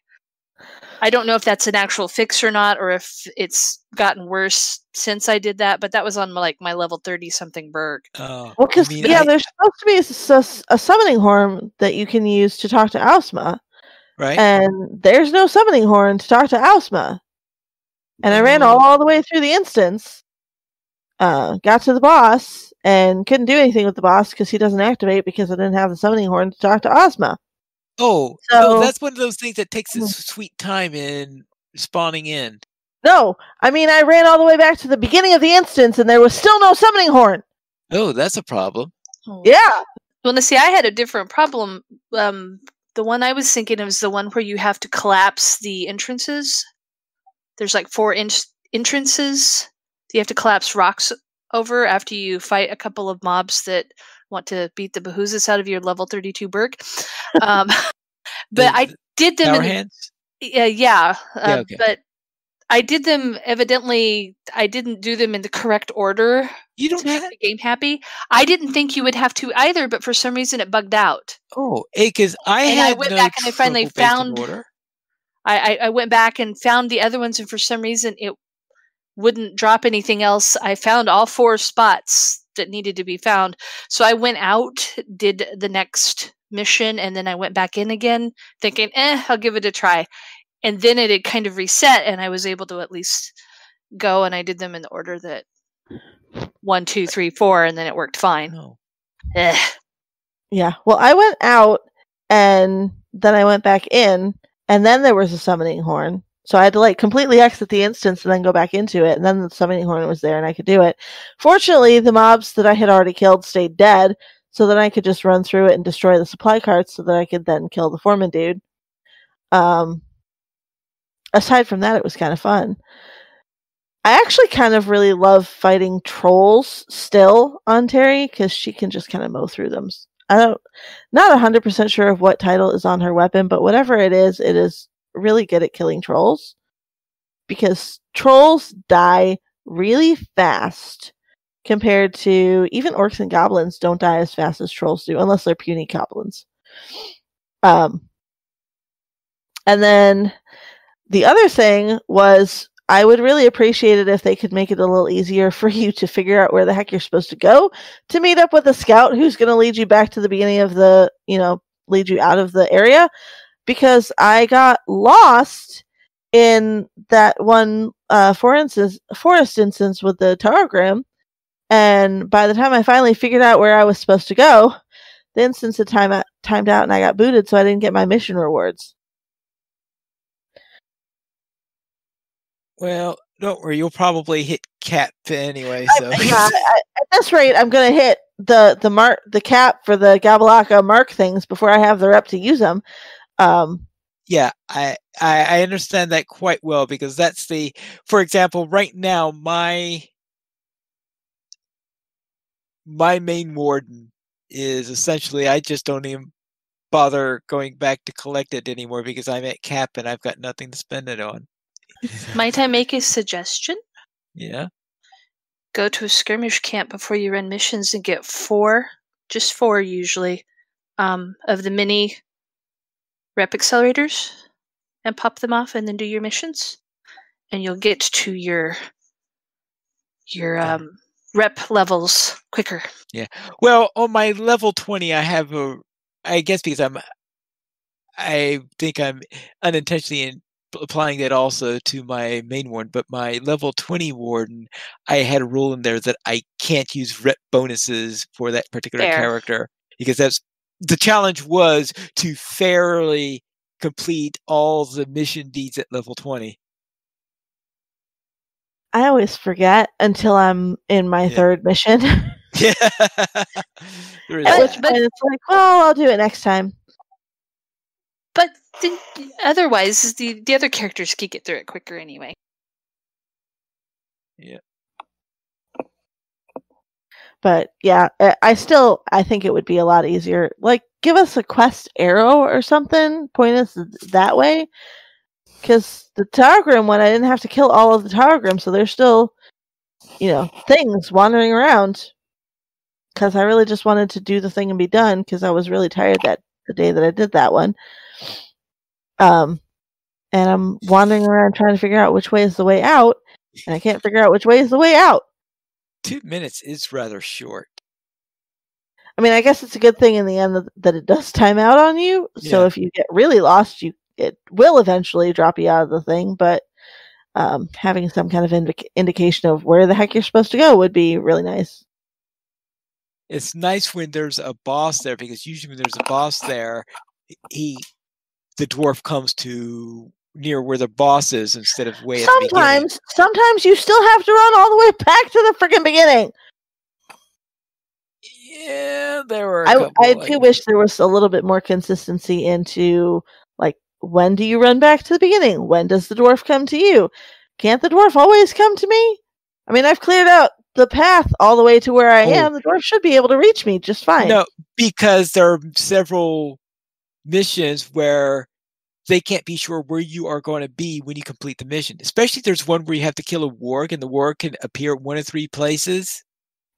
F: I don't know if that's an actual fix or not, or if it's gotten worse since I did that, but that was on my level 30-something Berg.
D: Well, because there's supposed to be a summoning horn that you can use to talk to Ausma.
A: Right.
D: And there's no summoning horn to talk to Ausma. And I ran all the way through the instance, got to the boss, and couldn't do anything with the boss because he doesn't activate because I didn't have the summoning horn to talk to Ausma.
A: Oh, so that's one of those things that takes its sweet time in spawning in.
D: No, I mean, I ran all the way back to the beginning of the instance, and there was still no summoning horn.
A: Oh, that's a problem.
F: Oh.
D: Yeah.
F: Well, see, I had a different problem. The one I was thinking of is the one where you have to collapse the entrances. There's like 4 entrances you have to collapse rocks over after you fight a couple of mobs that want to beat the behoozes out of your level 32 Berg. But I did them
A: hands?
F: But I did them, evidently, I didn't do them in the correct order.
A: You don't
F: make the game happy. I didn't think you would have to either, but for some reason it bugged out.
A: Oh, because I
F: went back and I finally found... I went back and found the other ones, and for some reason it wouldn't drop anything else. I found all 4 spots that needed to be found. So I went out, did the next mission, and then I went back in again, thinking, I'll give it a try. And then it had kind of reset, and I was able to at least go, and I did them in the order that 1, 2, 3, 4, and then it worked fine.
A: Oh.
D: Yeah. Well, I went out and then I went back in, and then there was a summoning horn. So I had to like completely exit the instance and then go back into it, and then the summoning horn was there and I could do it. Fortunately, the mobs that I had already killed stayed dead, so then I could just run through it and destroy the supply carts so that I could then kill the foreman dude. Aside from that, it was kind of fun. I actually kind of really love fighting trolls still on Terry because she can just kind of mow through them. Not 100% sure of what title is on her weapon, but whatever it is really good at killing trolls because trolls die really fast compared to even orcs and goblins don't die as fast as trolls do unless they're puny goblins. And then the other thing was I would really appreciate it if they could make it a little easier for you to figure out where the heck you're supposed to go to meet up with a scout who's going to lead you back to the beginning of the, lead you out of the area. Because I got lost in that one forest instance with the Taragram. And by the time I finally figured out where I was supposed to go, the instance had timed out and I got booted, so I didn't get my mission rewards.
A: Well, don't worry. You'll probably hit cap anyway. So
D: at this rate, I'm going to hit the cap for the Gabalaka mark things before I have the rep to use them.
A: Yeah, I understand that quite well because that's for example, right now my main warden is essentially I just don't even bother going back to collect it anymore because I'm at cap and I've got nothing to spend it on.
F: Might I make a suggestion?
A: Yeah.
F: Go to a skirmish camp before you run missions and get 4, just 4 usually, of the mini rep accelerators and pop them off and then do your missions. And you'll get to your rep levels quicker.
A: Yeah. Well, on my level 20, I have I guess because I think I'm unintentionally applying that also to my main warden, but my level 20 warden, I had a rule in there that I can't use rep bonuses for that particular character because the challenge was to fairly complete all the mission deeds at level 20.
D: I always forget until I'm in my third mission.
A: Yeah.
D: But it's like, well, I'll do it next time.
F: But otherwise, the other characters can get through it quicker anyway.
A: Yeah.
D: But yeah, I think it would be a lot easier. Like, give us a quest arrow or something. Point us that way. Because the Taragram one, I didn't have to kill all of the Taragram, so there's still, things wandering around. Because I really just wanted to do the thing and be done, because I was really tired the day that I did that one. And I'm wandering around trying to figure out which way is the way out, and I can't figure out which way is the way out.
A: 2 minutes is rather short.
D: I mean, I guess it's a good thing in the end that it does time out on you. Yeah. So if you get really lost, it will eventually drop you out of the thing. But having some kind of indication of where the heck you're supposed to go would be really nice.
A: It's nice when there's a boss there, because usually when there's a boss there, the dwarf comes to near where the boss is instead of way at the beginning.
D: Sometimes you still have to run all the way back to the freaking beginning.
A: Yeah, there were.
D: I do wish there was a little bit more consistency into, like, when do you run back to the beginning? When does the dwarf come to you? Can't the dwarf always come to me? I mean, I've cleared out the path all the way to where I am. The dwarf should be able to reach me just fine.
A: No, because there are several missions where they can't be sure where you are going to be when you complete the mission. Especially there's one where you have to kill a warg, and the warg can appear at 1 of 3 places.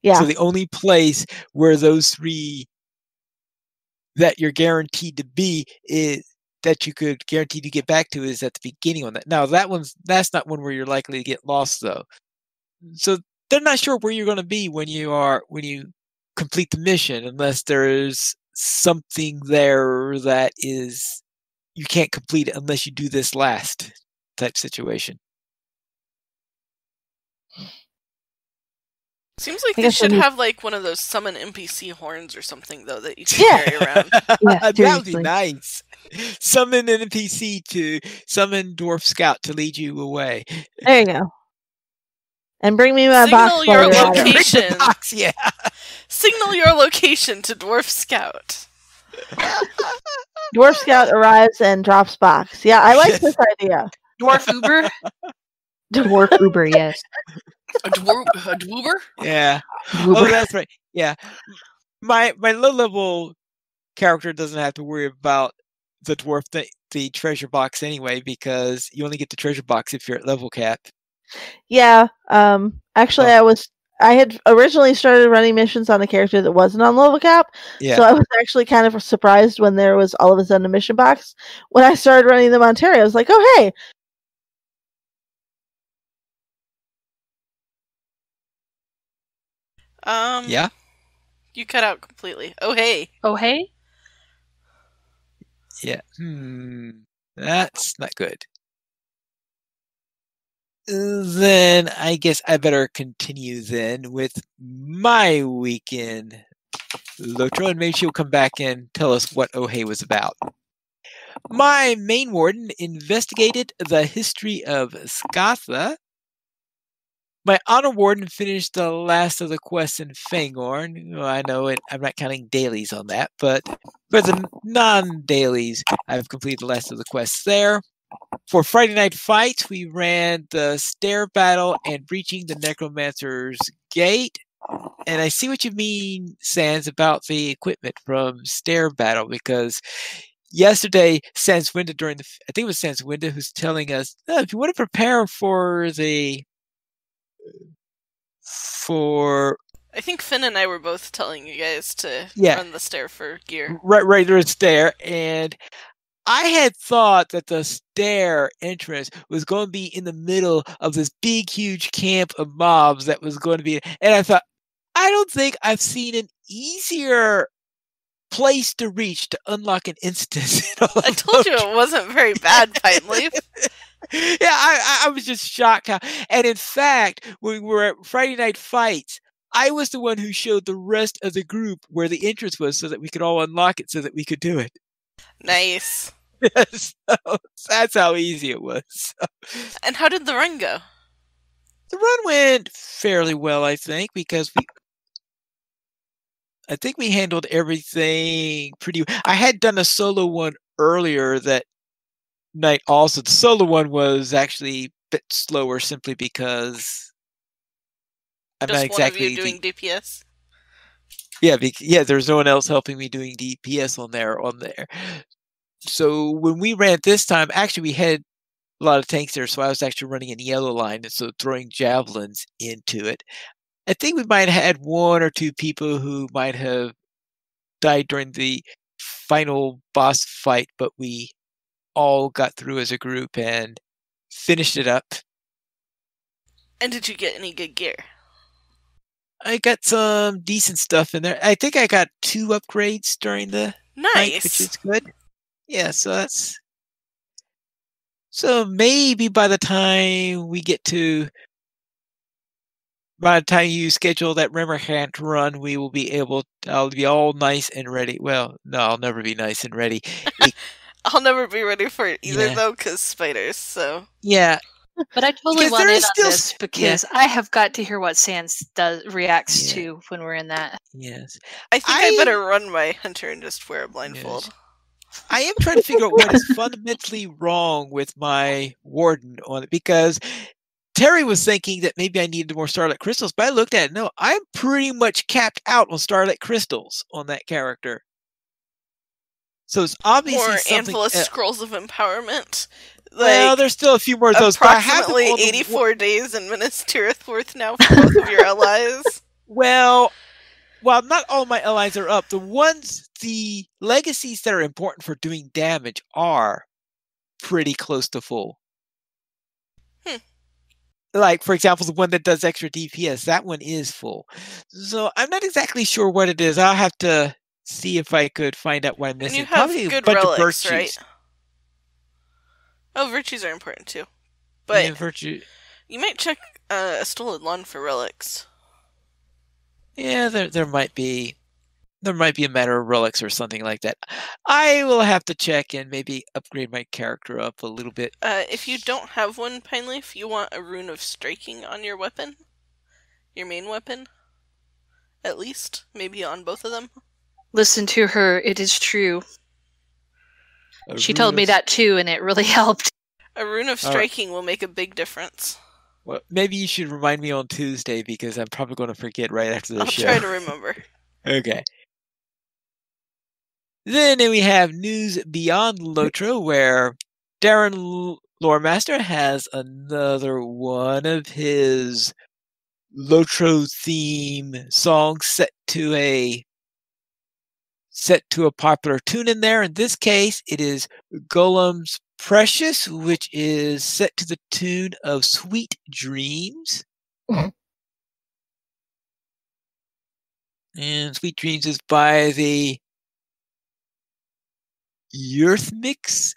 A: Yeah. So the only place where those 3 that you're guaranteed to be is that you could guarantee to get back to is at the beginning on that. Now that's not one where you're likely to get lost though. So they're not sure where you're going to be when you complete the mission, unless there's something there that is you can't complete it unless you do this last type situation.
E: Seems like they should have like one of those summon NPC horns or something though that you can carry around.
B: Yeah,
A: that would be nice. Summon an NPC to summon Dwarf Scout to lead you away.
D: There you go. And bring me my
E: Signal
D: box.
E: your location.
A: Box, yeah.
E: Signal your location to Dwarf Scout.
D: Dwarf Scout arrives and drops box. Yeah, I like this idea.
F: Dwarf Uber?
B: Dwarf Uber, yes.
C: A dwoober?
A: Yeah.
B: Dwoober.
A: Oh, that's right. Yeah. My low level character doesn't have to worry about the dwarf the treasure box anyway, because you only get the treasure box if you're at level cap.
D: Yeah. Actually, I had originally started running missions on a character that wasn't on level cap, so I was actually kind of surprised when there was all of a sudden a mission box. When I started running them on Terry, I was like, oh, hey.
A: Yeah?
E: You cut out completely. Oh, hey.
F: Oh, hey?
A: Yeah. That's not good. Then I guess I better continue then with my weekend. LOTRO, and maybe she'll come back and tell us what Oh Hey was about. My main warden investigated the history of Scatha. My honor warden finished the last of the quests in Fangorn. Well, I know it. I'm not counting dailies on that, but for the non-dailies, I've completed the last of the quests there. For Friday Night Fights, we ran the stair battle and breaching the Necromancer's Gate. And I see what you mean, Sans, about the equipment from stair battle, because yesterday, Sanswinda I think it was Sanswinda who's telling us, if you want to prepare
E: I think Finn and I were both telling you guys to run the stair for gear.
A: Right, there's a stair, and I had thought that the stair entrance was going to be in the middle of this big, huge camp of mobs that was going to be, and I thought, I don't think I've seen an easier place to reach to unlock an instance.
E: I told you it wasn't very bad, Pine Leaf.
A: Yeah, I was just shocked how. And in fact, when we were at Friday Night Fights, I was the one who showed the rest of the group where the entrance was so that we could all unlock it so that we could do it.
E: Nice.
A: So that's how easy it was.
E: And how did the run go?
A: The run went fairly well, I think, because I think we handled everything pretty well. I had done a solo one earlier that night also. The solo one was actually a bit slower simply because I'm not exactly
E: one of you doing DPS.
A: Yeah, there's no one else helping me doing DPS on there. So when we ran this time, actually we had a lot of tanks there, so I was actually running in yellow line, and so throwing javelins into it. I think we might have had one or two people who might have died during the final boss fight, but we all got through as a group and finished it up.
E: And did you get any good gear?
A: I got some decent stuff in there. I think I got 2 upgrades during the night, which is good. Yeah, so maybe by the time you schedule that Remmerhant run, I'll be all nice and ready. Well, no, I'll never be nice and ready.
E: I'll never be ready for it either, though, because spiders, so.
A: Yeah.
F: But I totally want in on this because I have got to hear what Sans reacts to when we're in that.
A: Yes.
E: I think I better run my hunter and just wear a blindfold.
A: Yes. I am trying to figure out what is fundamentally wrong with my warden on it, because Terry was thinking that maybe I needed more Starlight Crystals, but I looked at it. No, I'm pretty much capped out on Starlight Crystals on that character. So it's obviously
E: more
A: something...
E: Anvilus Scrolls of Empowerment.
A: Well, there's still a few more of those.
E: Approximately 84 days in Minas Tirith worth now for both of your allies.
A: Well, not all my allies are up. The legacies that are important for doing damage are pretty close to full. Like, for example, the one that does extra DPS, that one is full. So I'm not exactly sure what it is. I'll have to see if I could find out what I'm missing.
E: And you have
A: probably
E: good
A: a bunch
E: relics,
A: of virtues.
E: right? Oh, virtues are important too. But
A: yeah, virtue.
E: You might check a stolen lawn for relics.
A: Yeah, there might be a matter of relics or something like that. I will have to check and maybe upgrade my character up a little bit.
E: If you don't have one, Pineleaf, you want a rune of striking on your weapon? Your main weapon? At least? Maybe on both of them?
F: Listen to her, it is true. She told me that too, and it really helped.
E: A rune of striking will make a big difference.
A: Well, maybe you should remind me on Tuesday, because I'm probably going to forget right after the show.
E: I'll try to remember.
A: Okay. Then we have news beyond LOTRO, where Darren Loremaster has another one of his LOTRO theme songs set to a popular tune in there. In this case, it is Golem's Precious, which is set to the tune of Sweet Dreams. And Sweet Dreams is by the Eurythmics.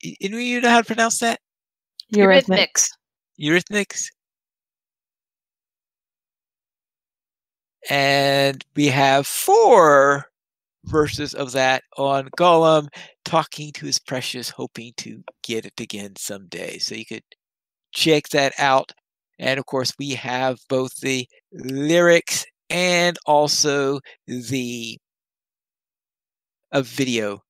A: You know how to pronounce that?
F: Eurythmics.
A: Eurythmics. And we have 4 verses of that on Golem talking to his precious, hoping to get it again someday. So you could check that out. And of course, we have both the lyrics and also the video.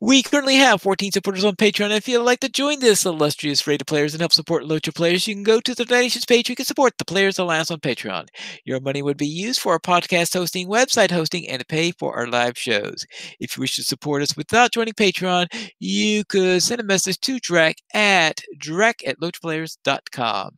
A: We currently have 14 supporters on Patreon. If you'd like to join this illustrious rate of players and help support LOTRO players, you can go to the donations page. You can support the Players Alliance on Patreon. Your money would be used for our podcast hosting, website hosting, and to pay for our live shows. If you wish to support us without joining Patreon, you could send a message to Drek at lotraplayers.com.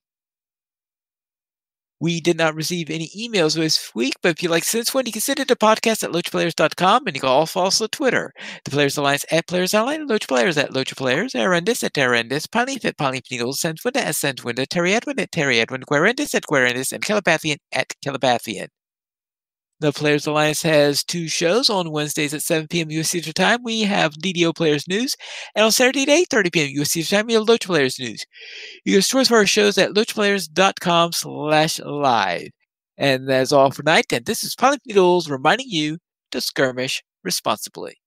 A: We did not receive any emails this week, but if you'd like to send one, you can send it to podcast at lotraplayers.com, and you can also Twitter. The Players Alliance at Players Online, and LOTRO Players at LOTRO Players, Arendis at Arendis, Pineleaf at Pineleaf Needles, Sandwinda at Sandwinda, Terry Edwin at Terry Edwin, Guarendis at Guarendis, and Calabathian at Calabathian. The Players Alliance has 2 shows on Wednesdays at 7 p.m. U.S. Eastern Time. We have DDO Players News, and on Saturday at 8:30 p.m. U.S. Eastern Time, we have LOTRO Players News. You can source for our shows at lotraplayers.com/live. And that's all for tonight. And this is Pineleaf Needles reminding you to skirmish responsibly.